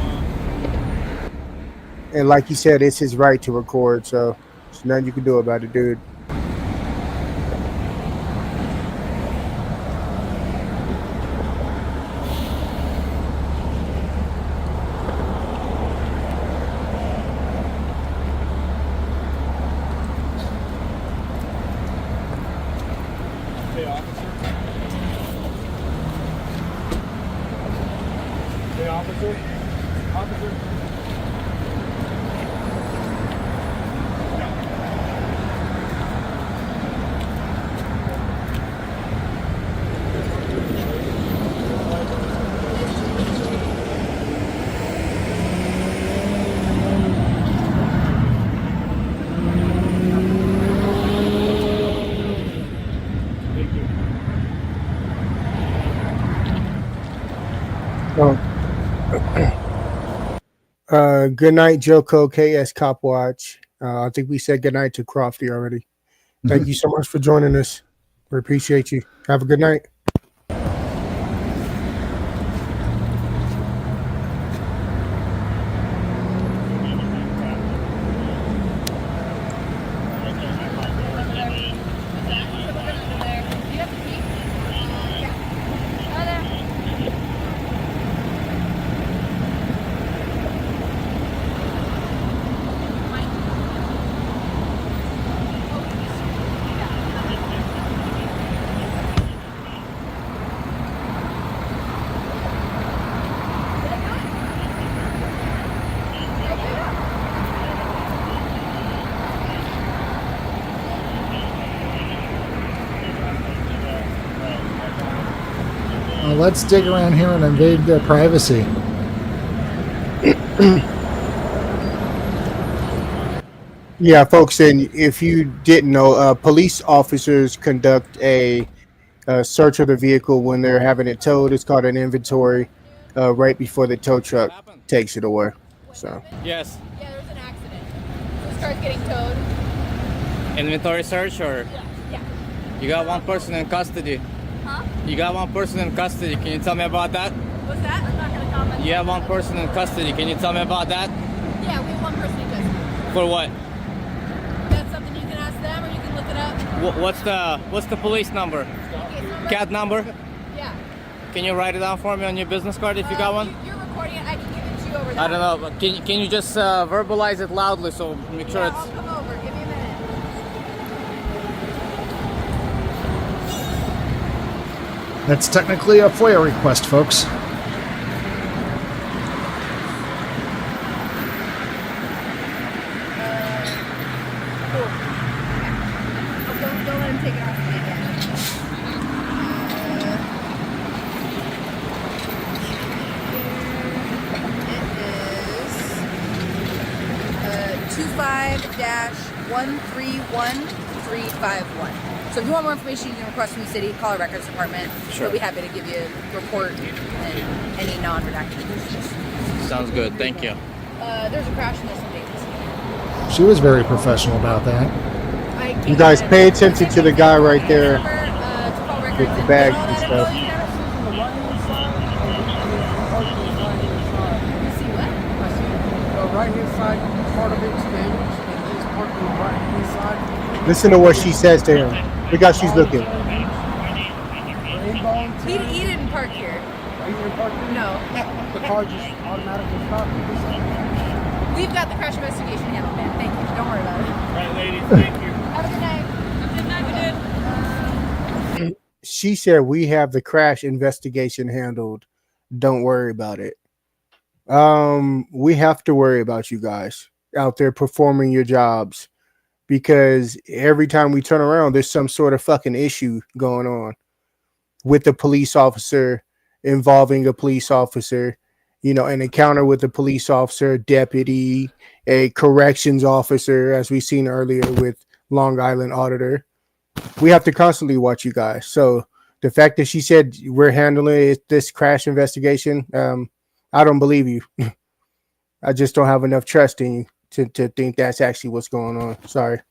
And like he said, it's his right to record, so there's nothing you can do about it, dude. Good night, Joko KS Cop Watch. I think we said good night to Crofty already. Thank you so much for joining us. We appreciate you. Have a good night. Let's dig around here and invade their privacy. Yeah, folks, and if you didn't know, police officers conduct a search of the vehicle when they're having it towed. It's called an inventory right before the tow truck takes it away. So Yes. Yeah, there's an accident. This car's getting towed. Inventory search or? Yeah. You got one person in custody. Huh? You got one person in custody. Can you tell me about that? What's that? I'm not gonna comment. You have one person in custody. Can you tell me about that? Yeah, we have one person in custody. For what? That's something you can ask them, or you can look it up. What's the police number? CAD number? Yeah. Can you write it down for me on your business card if you got one? You're recording it. I can give it to you over there. I don't know. But can you just verbalize it loudly so make sure Yeah, it's. I'll come over. Give me a minute. That's technically a FOIA request, folks. Don't let him take it off me again. It is 25-131351. So if you want more information, you can request from the city, call our records department. Sure. They'll be happy to give you a report and any non-redacted news. Sounds good. Thank you. There's a crash in this one. She was very professional about that. you guys pay attention to the guy right there with the bags and stuff. Right hand side, part of it's damaged, and he's parking the right hand side. Listen to what she says to him. Look how she's looking. He didn't park here. Are you in park here? No. The car just automatically stopped. We've got the crash investigation handled, man. Thank you. Don't worry about it. All right, ladies. Thank you. Have a good night. Good night, She said we have the crash investigation handled. Don't worry about it. We have to worry about you guys out there performing your jobs, because every time we turn around, there's some sort of fucking issue going on with the police officer, involving a police officer, you know, an encounter with a police officer, deputy, a corrections officer, as we've seen earlier with Long Island Auditor. We have to constantly watch you guys. So the fact that she said we're handling this crash investigation, I don't believe you. I just don't have enough trust in you to think that's actually what's going on. Sorry.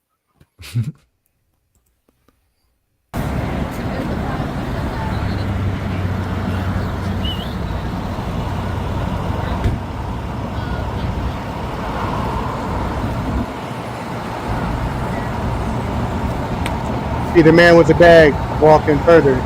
See the man with the bag walking further.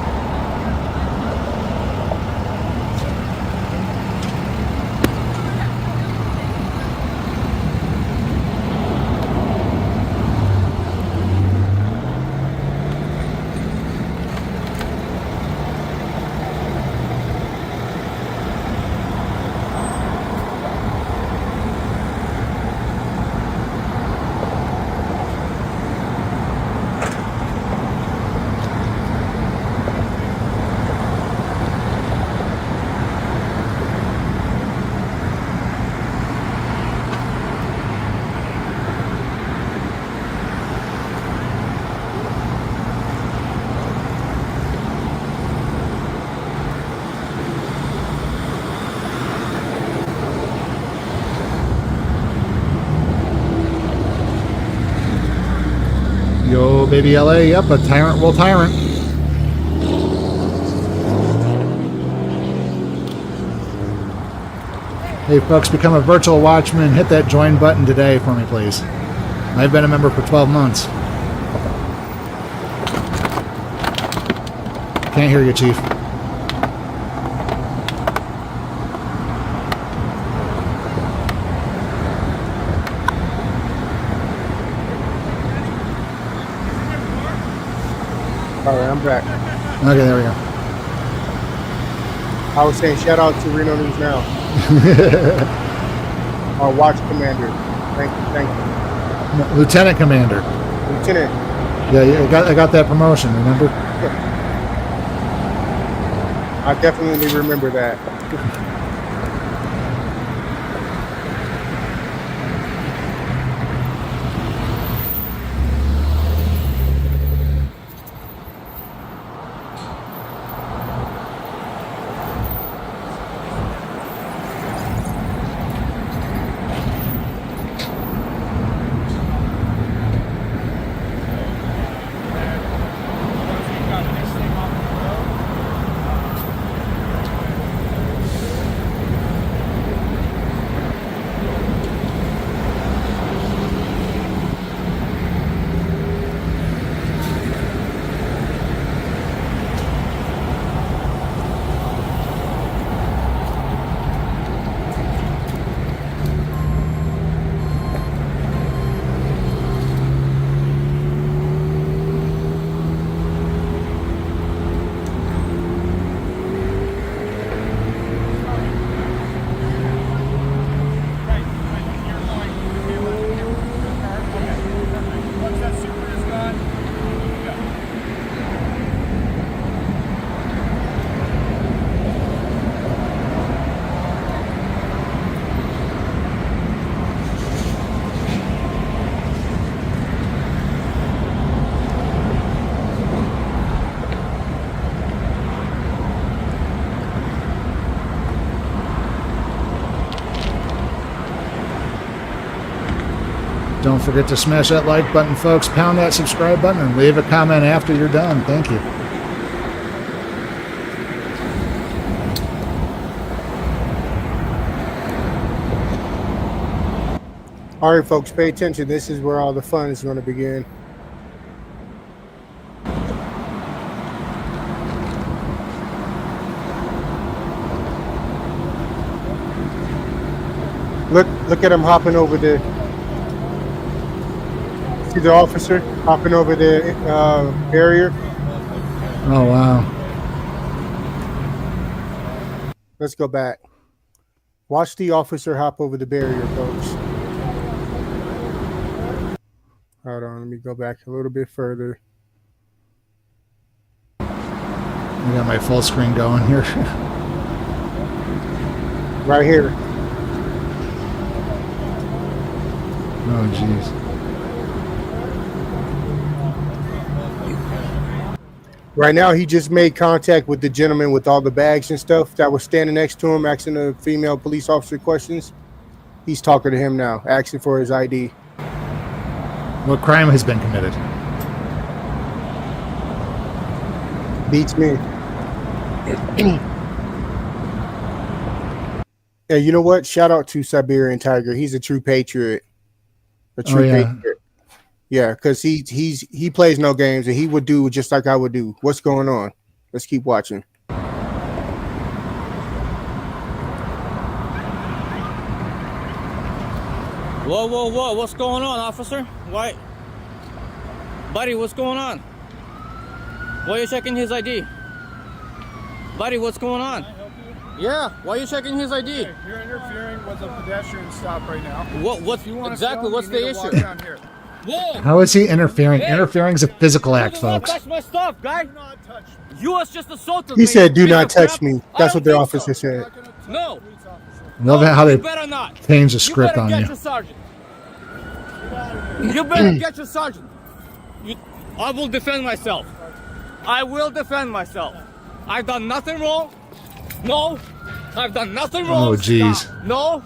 Yo, baby LA, yep, a tyrant will tyrant. Hey folks, become a virtual watchman. Hit that join button today for me, please. I've been a member for 12 months. Can't hear you, Chief. All right, I'm back. Okay, there we go. I was saying shout out to Reno News Now. Our watch commander. Thank you. Lieutenant Commander. Lieutenant. Yeah, I got that promotion, remember? I definitely remember that. Don't forget to smash that like button, folks. Pound that subscribe button and leave a comment after you're done. Thank you. All right, folks, pay attention. This is where all the fun is going to begin. Look at him hopping over the. See the officer hopping over the barrier. Oh wow! Let's go back. Watch the officer hop over the barrier, folks. Hold on, let me go back a little bit further. I got my full screen going here. Right here. Oh jeez. Right now, he just made contact with the gentleman with all the bags and stuff that was standing next to him, asking the female police officer questions. He's talking to him now, asking for his ID. What crime has been committed? Beats me. Yeah, you know what? Shout out to Siberian Tiger. He's a true patriot. A true patriot. Yeah, because he plays no games, and he would do just like I would do. What's going on? Let's keep watching. Whoa, whoa, whoa! What's going on, officer? Why, buddy? What's going on? Why are you checking his ID? Buddy, what's going on? Yeah, why are you checking his ID? Hey, you're interfering with a pedestrian stop right now. What's Exactly, what's the issue? Whoa! How is he interfering? Hey, Interfering is a physical act, do not folks. touch my stuff, guy. You was just assaulted me. He said, "Do not Piece of touch crap. me." I That's don't what the think officer so. said. No. Love how You they better not. change the script you on better you. get your sergeant. You better get your sergeant. I will defend myself. I will defend myself. I've done nothing wrong. No. I've done nothing wrong. Oh, jeez. Stop. No.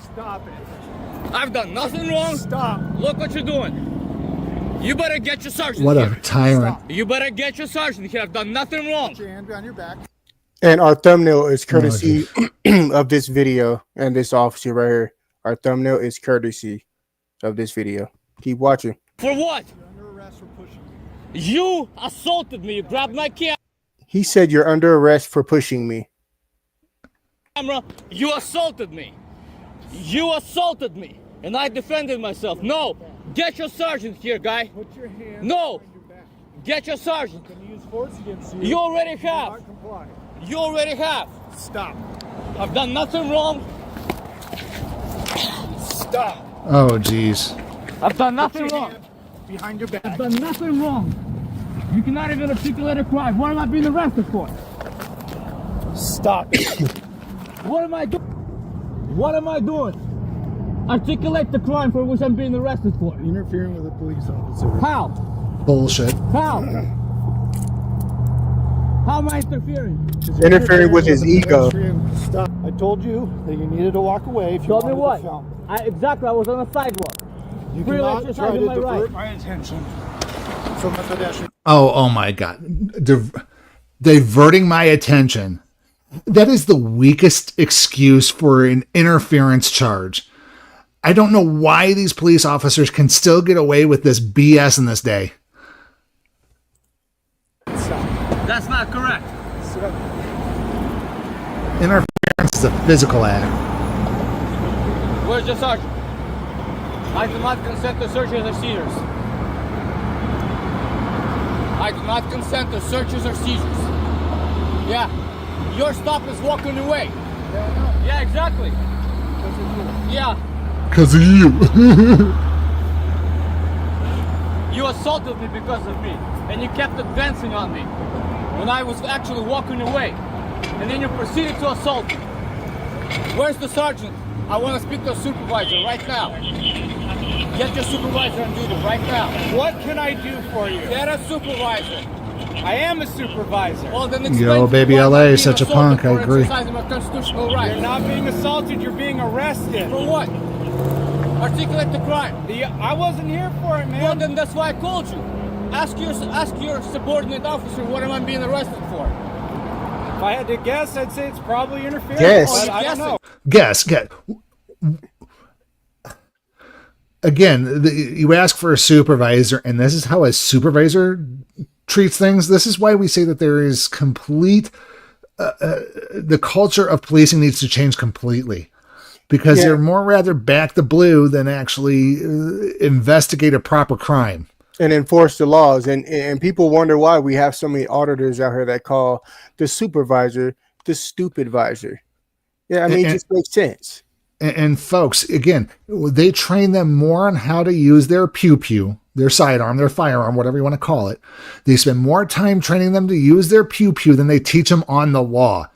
Stop it. I've done nothing wrong. Stop. Look what you're doing. You better get your sergeant. What here. a tyrant. You better get your sergeant here. I've done nothing wrong. Put your hand behind your back. And our thumbnail is courtesy of this video and this officer right here. Our thumbnail is courtesy of this video. Keep watching. For what? You're under arrest for pushing me. You assaulted me. You grabbed my He said you're under arrest for pushing me. camera. You assaulted me. You assaulted me. And I defended myself. No. Get your sergeant here, guy. Put your hand No. behind your back. Get your sergeant. I'm gonna use force against you. You already Do have. not comply. You already have. Stop. I've done nothing wrong. Stop. Oh, jeez. I've done Put nothing your wrong. hand behind your back. I've done nothing wrong. You cannot even articulate a crime. What am I being arrested for? Stop it. What am I doing? What am I doing? Articulate the crime for which I'm being arrested for. Interfering with a police officer. How? Bullshit. How? How am I interfering? Interfering with his ego. Stop. I told you that you needed to walk away if you Told me wanted what? to film. Exactly, I was on a sidewalk. You Freely cannot try exercising to my divert right. my attention from the pedestrian. Oh my God. Diverting my attention. That is the weakest excuse for an interference charge. I don't know why these police officers can still get away with this BS in this day. That's not correct. Interference is a physical act. Where's your sergeant? I do not consent to searches or seizures. I do not consent to searches or seizures. Yeah. Your stop is walking away. Yeah, exactly. Yeah. Because of you. You assaulted me because of me. And you kept advancing on me when I was actually walking away. And then you proceeded to assault me. Where's the sergeant? I want to speak to a supervisor right now. Get your supervisor on duty right now. What can I do for you? Get a supervisor. I am a supervisor. Well, then Yo, baby LA, such a punk. I agree. Constitutional right. You're not being assaulted. You're being arrested. For what? Articulate the crime. I wasn't here for it, man. Well, then that's why I called you. Ask your subordinate officer what am I being arrested for. If I had to guess, I'd say it's probably interference. Guess. But I don't know. Guess. Again, you ask for a supervisor, and this is how a supervisor treats things. This is why we say that there is complete, the culture of policing needs to change completely. Because they're more rather back the blue than actually investigate a proper crime. And enforce the laws. And people wonder why we have so many auditors out here that call the supervisor the stupid visor. Yeah, I mean, it just makes sense. And folks, again, they train them more on how to use their pew-pew, their sidearm, their firearm, whatever you want to call it. They spend more time training them to use their pew-pew than they teach them on the law.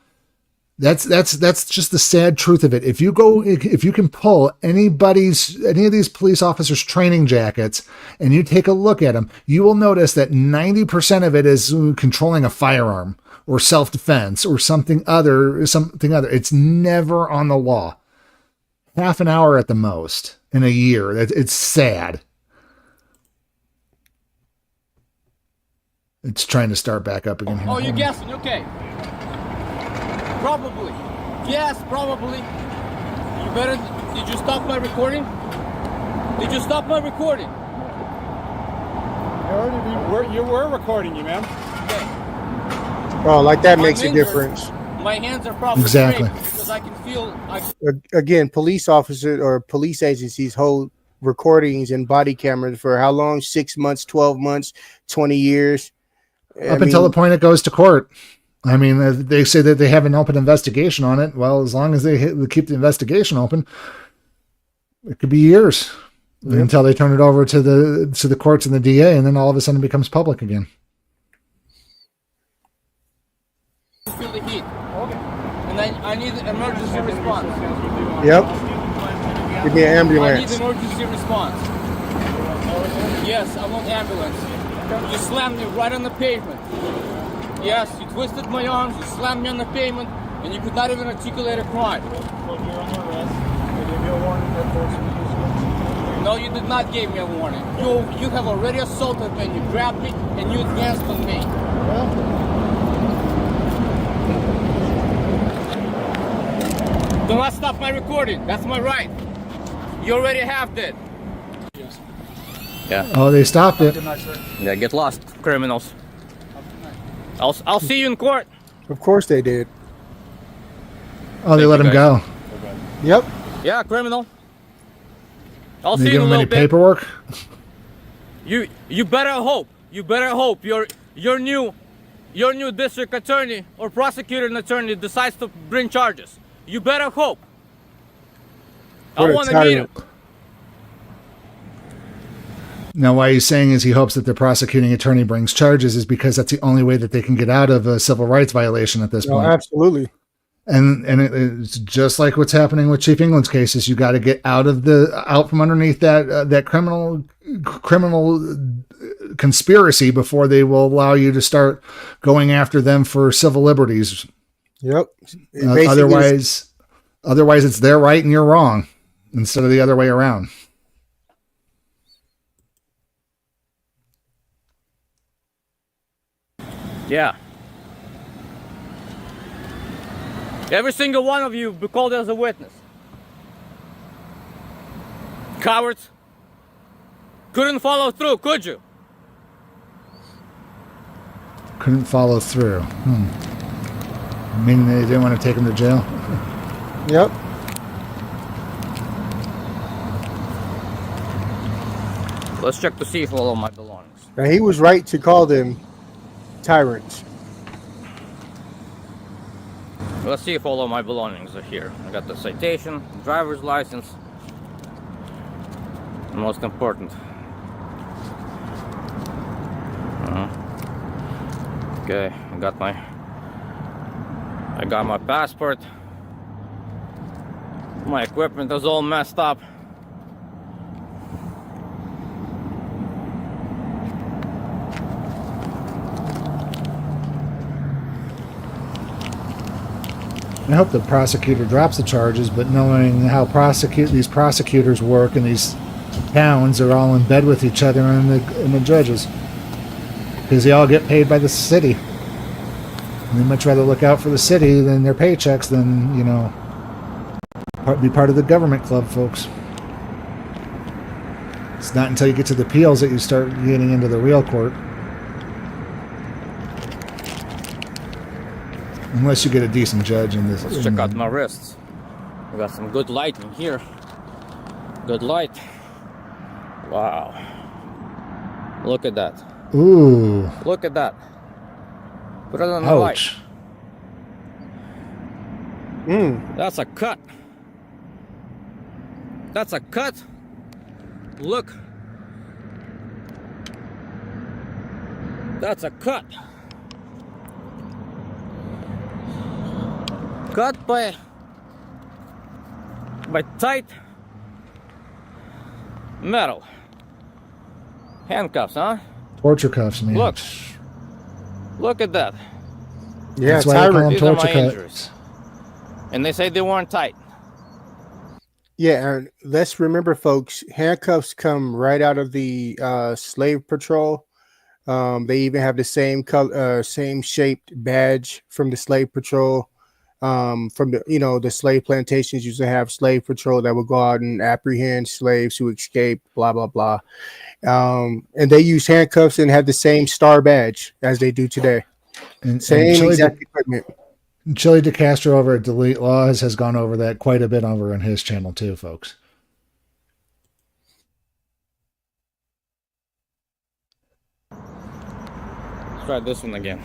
That's just the sad truth of it. If you can pull any of these police officers' training jackets and you take a look at them, you will notice that 90% of it is controlling a firearm or self-defense or something other. It's never on the law. Half an hour at the most in a year. It's sad. It's trying to start back up again here. Oh, you're guessing? Okay. Probably. Yes, probably. Did you stop my recording? Did you stop my recording? You were recording you, man. Oh, like that makes a hands difference. My hands are probably Exactly. straight because I can feel. Again, police officers or police agencies hold recordings and body cameras for how long? 6 months, 12 months, 20 years. Up until the point it goes to court. I mean, they say that they have an open investigation on it. Well, as long as they keep the investigation open, it could be years until they turn it over to the courts and the DA, and then all of a sudden it becomes public again. Feel the heat. Okay. And I need emergency response. Yep. Give me an ambulance. I need emergency response. Yes, I want ambulance. You slammed me right on the pavement. Yes, you twisted my arms, you slammed me on the pavement, and you could not even articulate a crime. No, you did not give me a warning. You have already assaulted me, and you grabbed me, and you advanced on me. Do not stop my recording. That's my right. You already have that. Yeah. Oh, they stopped it. Yeah, get lost, criminals. I'll see you in court. Of course they did. Oh, they let him go. Yep. Yeah, criminal. I'll They see give you in him a any little bit. paperwork? You better hope. You better hope your new district attorney or prosecuting attorney decides to bring charges. You better hope. I want to meet him. Now, why he's saying is he hopes that the prosecuting attorney brings charges is because that's the only way that they can get out of a civil rights violation at this point. Absolutely. And it's just like what's happening with Chief England's cases. You got to get out from underneath that criminal conspiracy before they will allow you to start going after them for civil liberties. Yep. Otherwise it's their right and you're wrong instead of the other way around. Yeah. Every single one of you be called as a witness. Cowards. Couldn't follow through, could you? Couldn't follow through. I mean, they didn't want to take him to jail. Yep. Let's check to see if all of my belongings. Now, he was right to call them tyrants. Let's see if all of my belongings are here. I got the citation, driver's license. Most important. Okay, I got my passport. My equipment is all messed up. I hope the prosecutor drops the charges, but knowing how these prosecutors work in these towns, they're all in bed with each other and the judges. Because they all get paid by the city. And they much rather look out for the city than their paychecks than, be part of the government club, folks. It's not until you get to the appeals that you start getting into the real court. Unless you get a decent judge in this. Let's check out my wrists. We got some good lighting here. Good light. Wow. Look at that. Ooh. Look at that. Put it on the light. That's a cut. That's a cut. Look. That's a cut. Cut by tight metal. Handcuffs, huh? Torture cuffs, man. Look at that. Yeah, that's why they call them These are torture my cuffs. injuries. And they say they weren't tight. Yeah, and let's remember, folks, handcuffs come right out of the slave patrol. They even have the same color, same shaped badge from the slave patrol. from the slave plantations used to have slave patrol that would go out and apprehend slaves who escaped, blah, blah, blah. And they used handcuffs and had the same star badge as they do today. Same exact equipment. Chili DeCastro over at Delete Laws has gone over that quite a bit over on his channel too, folks. Let's try this one again.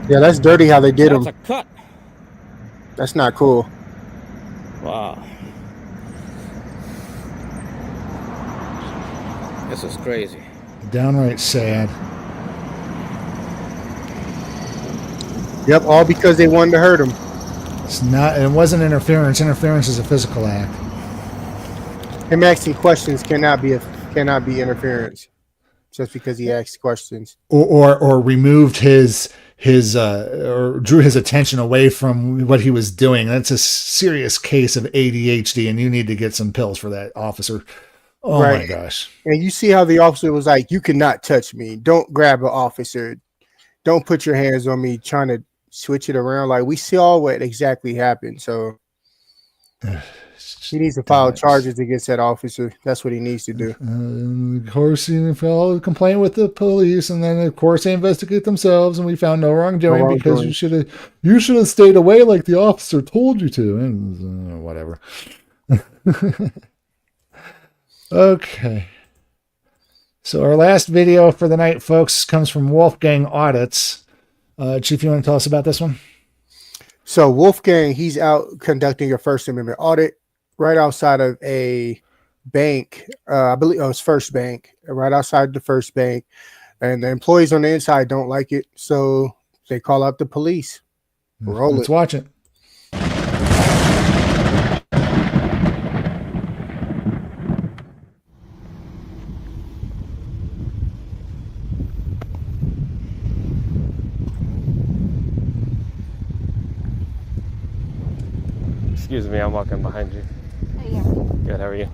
Yeah, that's dirty how they did them. That's a cut. That's not cool. Wow. This is crazy. Downright sad. Yep, all because they wanted to hurt him. It's not. It wasn't interference. Interference is a physical act. Him asking questions cannot be interference, just because he asked questions. Or removed his or drew his attention away from what he was doing. That's a serious case of ADHD, and you need to get some pills for that, officer. Oh right. My gosh. And you see how the officer was like, you cannot touch me. Don't grab an officer. Don't put your hands on me, trying to switch it around. Like, we saw what exactly happened. So he needs to file charges against that officer. That's what he needs to do. Of course, he filed a complaint with the police, and then of course they investigate themselves, and we found no wrongdoing because you should have stayed away like the officer told you to, and whatever. Okay. So our last video for the night, folks, comes from Wolfgang Audits. Chief, you want to tell us about this one? So Wolfgang, he's out conducting a First Amendment audit right outside of a bank. I believe it was First Bank, right outside the First Bank. And the employees on the inside don't like it, so they call out the police. Let's watch it. Excuse me, I'm walking behind you. How are you? Good, how are you?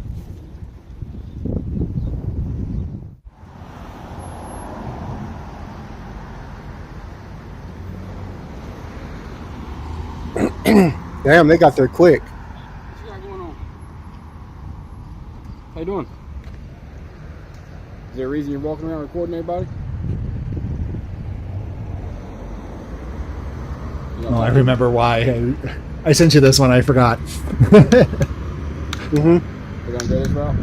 Damn, they got there quick. What you got going on? How you doing? Is there a reason you're walking around recording everybody? Oh, I remember why. I sent you this one. I forgot. We're gonna go this route.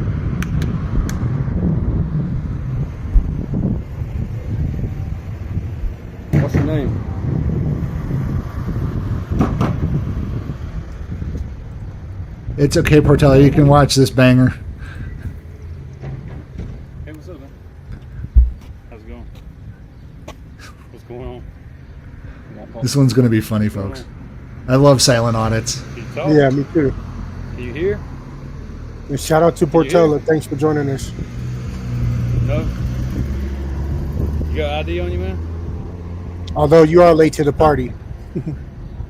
What's your name? It's okay, Portelli. You can watch this banger. Hey, what's up, man? How's it going? What's going on? This one's going to be funny, folks. I love silent audits. Yeah, me too. Can you hear? And shout out to Portela. Thanks for joining us. No. You got ID on you, man? Although you are late to the party. Do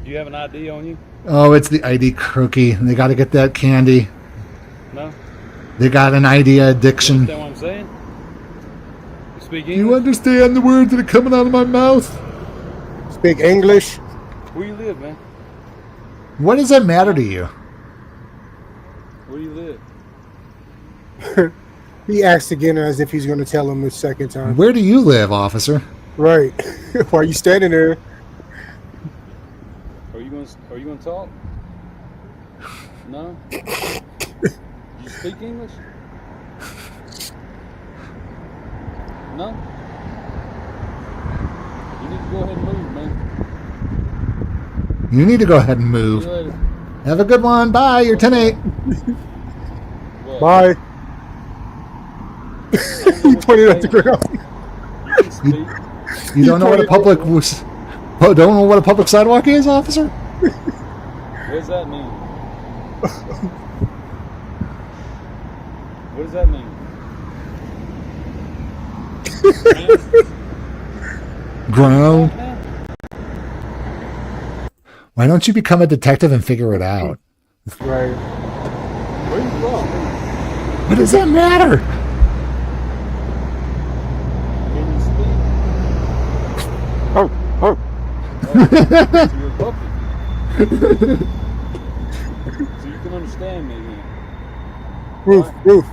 you have an ID on you? Oh, it's the ID crookie. They got to get that candy. No. They got an ID addiction. You understand what I'm saying? You speak English? You understand the words that are coming out of my mouth? Speak English? Where you live, man? What does that matter to you? Where do you live? He asked again as if he's going to tell him the second time. Where do you live, officer? Right. Why are you standing there? Are you going to talk? No? You speak English? No? You need to go ahead and move, man. You need to go ahead and move. See you later. Have a good one. Bye. You're 10-8. Bye. He pointed at the ground. You don't know what a public was. Don't know what a public sidewalk is, officer? What does that mean? What does that mean? Ground. Why don't you become a detective and figure it out? Right. Where are you from? What does that matter? you're a puppet. So you can understand me then. Roof, roof.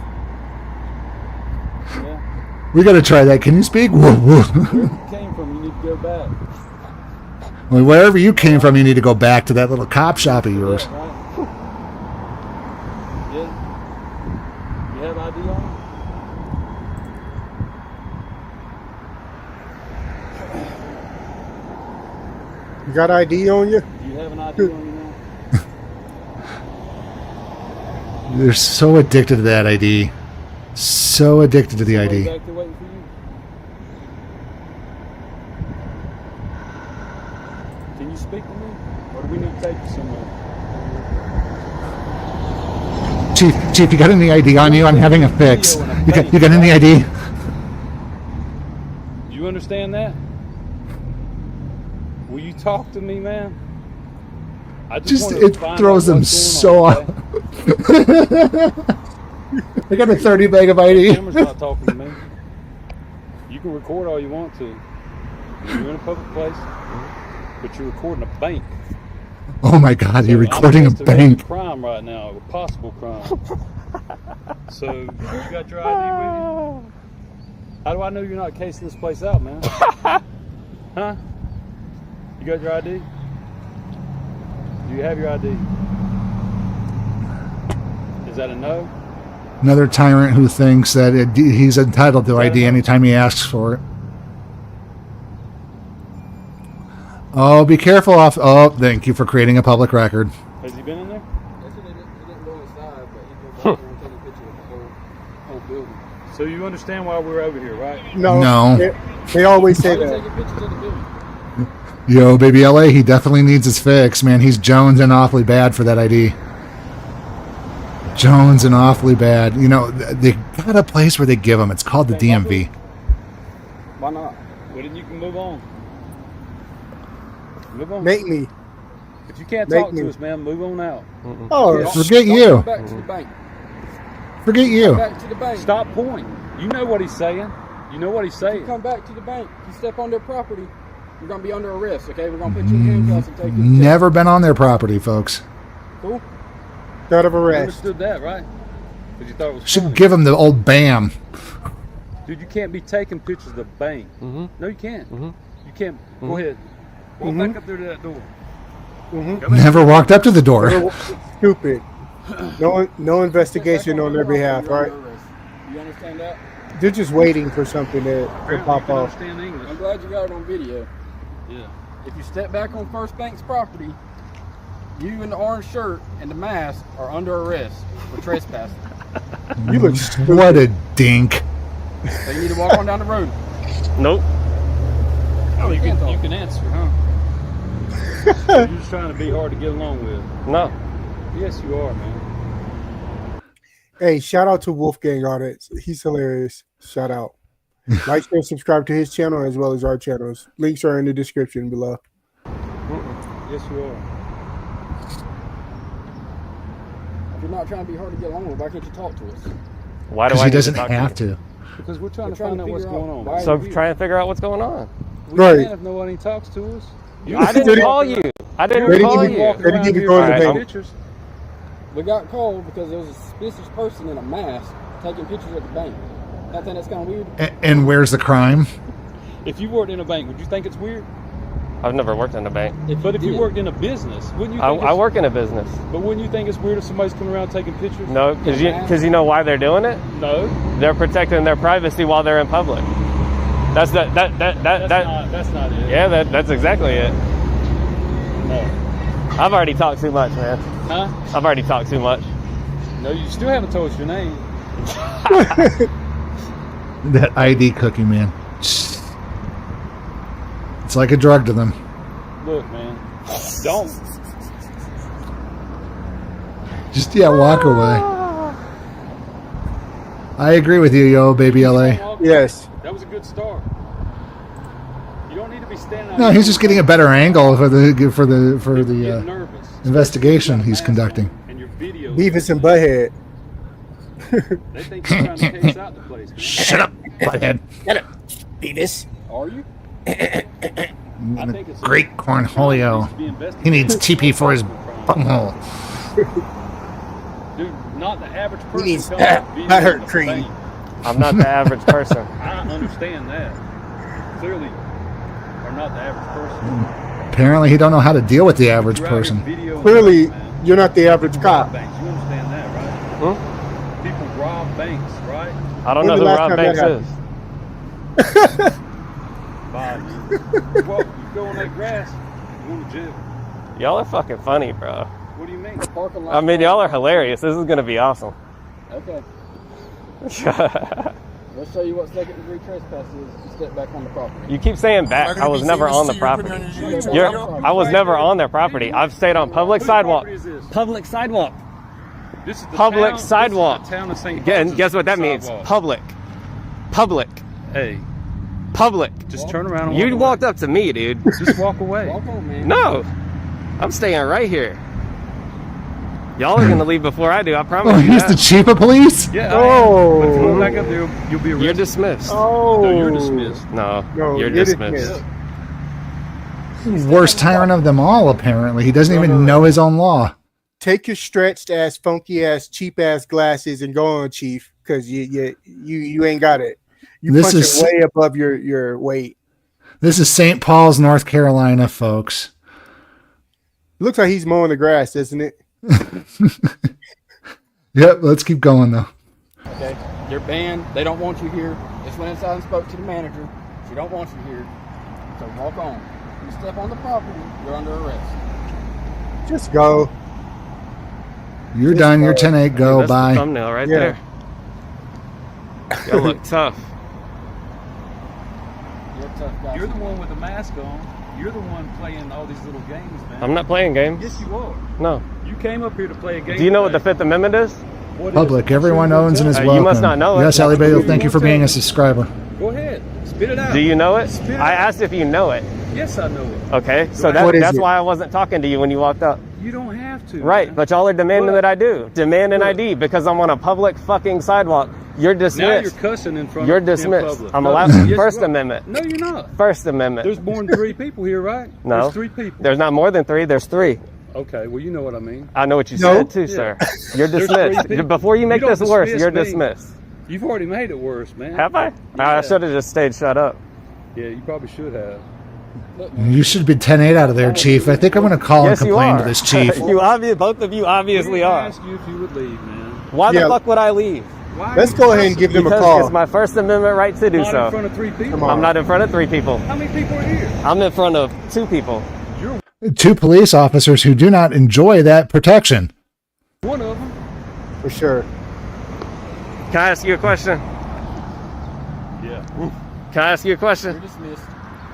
Yeah. We got to try that. Can you speak? Whoa, whoa. Where you came from, you need to go back. Well, wherever you came from, you need to go back to that little cop shop of yours. Yeah, right. Yeah. You have ID on you? You got ID on you? Do you have an ID on you now? They're so addicted to that ID. So addicted to the ID. Back there waiting for you. Can you speak to me? Or do we need to take you somewhere? Chief, you got any ID on you? I'm having a fix. You got any ID? Do you understand that? Will you talk to me, man? I Just wanted to it find throws out them what's so going off. on, I got a 30 meg of ID. The camera's not talking to me. You can record all you want to. You're in a public place, but you're recording a bank. Oh my God, you're I'm recording a investigating bank. crime right now, a possible crime. So you got your ID with you? How do I know you're not casing this place out, man? Huh? You got your ID? Do you have your ID? Is that a no? Another tyrant who thinks that he's entitled to ID anytime he asks for it. Oh, be careful off. Oh, thank you for creating a public record. Has he been in there? He didn't go inside, but he go back there and take a picture of the whole building. So you understand why we're over here, right? No. They always say Taking that. pictures of the building. Yo, baby LA, he definitely needs his fix, man. He's jonesing awfully bad for that ID. Jonesing awfully bad. You know, they got a place where they give them. It's called the DMV. Why not? Well, then you can move on. Move on. Make me. If you can't Make talk me. to us, man, move on out. Oh, Forget you. Back to the bank. Forget you. Back to the bank. Stop pointing. You know what he's saying. You know what he's You saying. come back to the bank. You step on their property. You're gonna be under arrest. Okay, we're gonna put you in handcuffs and take you. to jail. Never been on their property, folks. Cool. threat of You arrest. understood that, right? Because you thought it was Should funny. give him the old bam. Dude, you can't be taking pictures of the bank. No, you can't. You can't. Go ahead. Go back up there to that door. Never walked up to the door. Stupid. No investigation on their behalf, right? You understand that? They're just waiting for something to pop You off. understand English. I'm glad you got it on video. Yeah. If you step back on First Bank's property, you in the orange shirt and the mask are under arrest for trespassing. You look What a dink. So you need to walk on down the road. Nope. Oh, you can answer, huh? You're just trying to be hard to get along with. No. Yes, you are, man. Hey, shout out to Wolfgang on it. He's hilarious. Shout out. Like, share, subscribe to his channel as well as our channels. Links are in the description below. Yes, you are. If you're not trying to be hard to get along with, why can't you talk to us? Why do Because I he need to doesn't talk have to you? to. Because we're trying We're to find out what's figure going on. why So you're try and figure out what's going on. We Right. can't if nobody talks to us. I didn't call you. I They didn't didn't call even- you. they didn't even go in the Alright, bank. Pictures. We got called because there was a suspicious person in a mask taking pictures at the bank. I think that's kind of weird. And where's the crime? If you worked in a bank, would you think it's weird? I've never worked in a bank. But if you did. worked in a business, wouldn't you I, think I work in a business. But wouldn't you think it's weird if somebody's coming around taking pictures? No, because you know why they're doing it? No. They're protecting their privacy while they're in public. That's that. That's not it. Yeah, that's exactly it. No. I've already talked too much, man. Huh? I've already talked too much. No, you still haven't told us your name. That ID cookie, man. It's like a drug to them. Look, man. Don't. Just, walk away. I agree with you, yo, baby LA. Yes. That was a good start. You don't need to be standing out No, he's just getting a better angle for the getting nervous. investigation he's conducting. And your video. Beavis and Butthead. They think you're trying to case out the place. Man. Shut up, butthead. Get it, Beavis. Are you? Great Cornholio. He needs TP for his bunghole. Dude, not the average person. He needs better cream. I'm not the average person. I understand that. Clearly, are not the average person. Apparently, he don't know how to deal with the average person. Clearly, you're not the average cop. Banks. You understand that, right? People rob banks, right? I don't know who Rob Banks is. Well, you go on that grass, you're going to jail. Y'all are fucking funny, bro. What do you mean? I mean, y'all are hilarious. This is gonna be awesome. Okay. Let's show you what second degree trespass is. You step back on the property. You keep saying back. I was never on the property. I was never on their property. I've stayed on public sidewalk. Public sidewalk. This is the public town, sidewalk. This is the town of St. Again, guess what that means? Public. Public. Hey. Public. Just turn around and You walked up to me, dude. Just walk away. Walk on, man. No. I'm staying right here. Y'all are gonna leave before I do. I promise Oh, you he's that. the chief of police? Yeah. Oh. But if you go back up there, you'll be arrested. You're dismissed. Oh. No, you're dismissed. No, No, you're you're dismissed. Worst tyrant of them all, apparently. He doesn't even know his own law. Take your stretched ass, funky ass, cheap ass glasses and go on, Chief, because you ain't got it. You This punch is- it way above your weight. This is St. Paul's, North Carolina, folks. Looks like he's mowing the grass, doesn't it? Yep, let's keep going, though. Okay, you're banned. They don't want you here. Just went inside and spoke to the manager. She don't want you here. So walk on. You step on the property, you're under arrest. Just go. You're done. You're 10-8. Go. That's Bye. the thumbnail right Yeah. there. Y'all look tough. You're a tough guy. You're the one with the mask on. You're the one playing all these little games, man. I'm not playing games. Yes, you are. No. You came up here to play a game. Do you know what the today. Fifth Amendment is? What is Public. it? Everyone owns and is welcome. You must not know it. Yes, Ali Bale, thank you for being a subscriber. Go ahead. Spit it out. Do you know it? Spit it I out. asked if you know it. Yes, I know it. Okay, so What is that's it? why I wasn't talking to you when you walked up. You don't have to. Right, man. but y'all are demanding What? that I do. Demand an What? ID because I'm on a public fucking sidewalk. You're Now you're dismissed. cussing in front You're in dismissed. public. I'm No, allowed. yes, First you are. Amendment. No, you're not. First Amendment. There's more than 3 people here, right? No. There's 3 people. There's not more than 3. There's 3. Okay, well, you know what I mean. I know what you No. said too, sir. You're There's 3 dismissed. people. Before you make don't this worse, dismiss you're me. dismissed. You've already made it worse, man. Have I? Yeah. I should have just stayed shut up. Yeah, you probably should have. You should be 10-8 out of there, Chief. I think I'm going to call Yes, and you complain are. to this chief. Both of you obviously I are. asked you if you would leave, man. Why Yeah. the fuck would I leave? Why Let's are you go ahead and give them a Because call. it's my First Amendment right to do not in so. front of 3 people? Come on. I'm not in front of 3 people. How many people are here? I'm in front of 2 people. 2 police officers who do not enjoy that protection. One of them. For sure. Can I ask you a question? Yeah. Can I ask you a question? You're dismissed.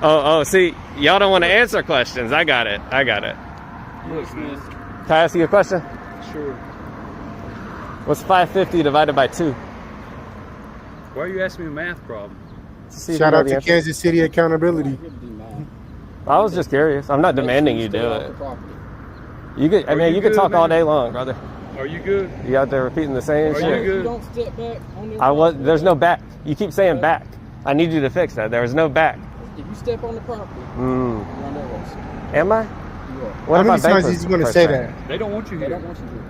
Oh, see, y'all don't want to answer questions. I got it. You're dismissed. Can I ask you a question? Sure. What's 550 divided by 2? Why are you asking me a math problem? See if Shout you know out the to answer. Kansas City Accountability. I was just curious. I'm not demanding you do it. You could. I Are mean, you you could good, talk all man? day long, brother. Are you good? You out there repeating the same Are shit. you good? You don't step back on their I was. property. There's no back. You keep saying back. I need you to fix that. There was no back. If you step on the property, Mm. you're under arrest. Am I? You are. What How if many I beg times for- is he going to for say something? that? They don't want you They here. don't want you here.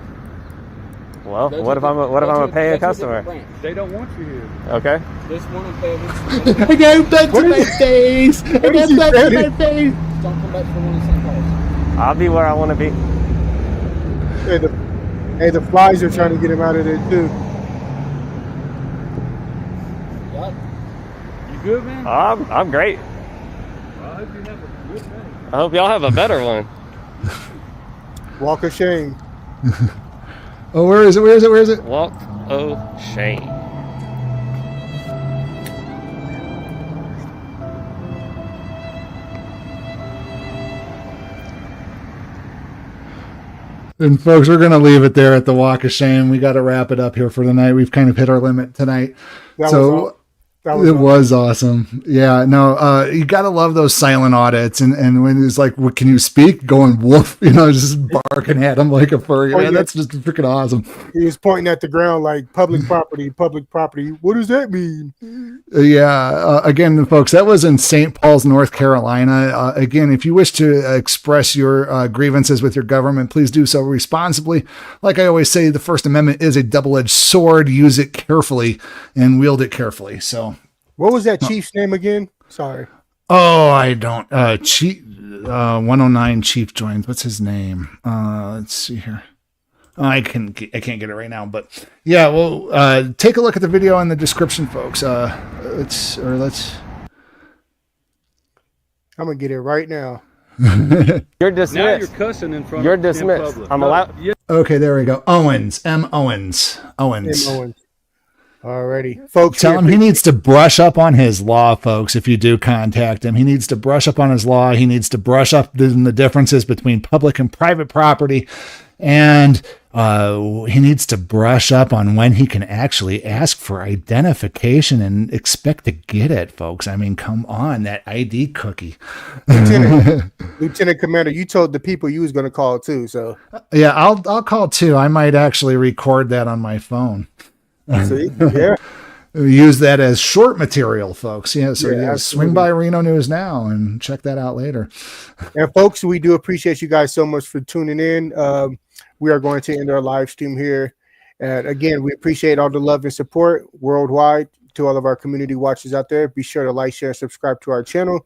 Well, Go to what if I'm a go to paying go to a customer? different branch. They don't want you here. Okay. This one in Pebbles. I go back to my face. I What is go he back to saying? my face. Don't come back to the one in St. Paul's. I'll be where I want to be. Hey, the flies are trying to get him out of there too. Got it? You good, man? I'm great. I hope you have a good day. I hope y'all have a better one. Walk of shame. Oh, where is it? Where is it? Where is it? Walk of shame. And folks, we're going to leave it there at the Walk of Shame. We got to wrap it up here for the night. We've kind of hit our limit tonight. That was So all. It was awesome. Yeah, no, you got to love those silent audits. And when it's like, what, can you speak? Going woof, just barking at him like a furry. Man, that's just freaking awesome. He was pointing at the ground like public property, public property. What does that mean? Yeah. Again, folks, that was in St. Paul's, North Carolina. Again, if you wish to express your grievances with your government, please do so responsibly. Like I always say, the First Amendment is a double-edged sword. Use it carefully and wield it carefully. So, what was that chief's name again? Sorry. Oh, I don't. Chief 109 Chief joins. What's his name? Let's see here. I can't get it right now, but yeah. Well, take a look at the video in the description, folks. Let's. I'm gonna get it right now. You're dismissed. Now you're cussing in front. You're of dismissed. public. I'm allowed. Okay, there we go. Owens. M. Owens. Alrighty, folks. Tell him he needs to brush up on his law, folks. If you do contact him, he needs to brush up on his law. He needs to brush up in the differences between public and private property. And he needs to brush up on when he can actually ask for identification and expect to get it, folks. I mean, come on, that ID cookie. Lieutenant Commander, you told the people you was going to call too. So yeah, I'll call too. I might actually record that on my phone. See? Yeah. Use that as short material, folks. Yeah, so Yeah, swing by Reno News now and check that out later. And folks, we do appreciate you guys so much for tuning in. We are going to end our live stream here. And again, we appreciate all the love and support worldwide to all of our community watchers out there. Be sure to like, share, and subscribe to our channel.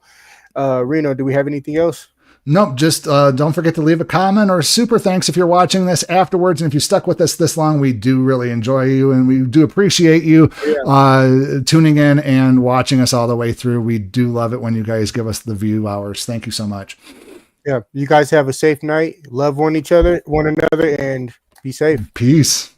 Reno, do we have anything else? Nope, just don't forget to leave a comment or super thanks if you're watching this afterwards. And if you stuck with us this long, we do really enjoy you and we do appreciate you tuning in and watching us all the way through. We do love it when you guys give us the view hours. Thank you so much. Yeah, you guys have a safe night. Love one another, and be safe. Peace.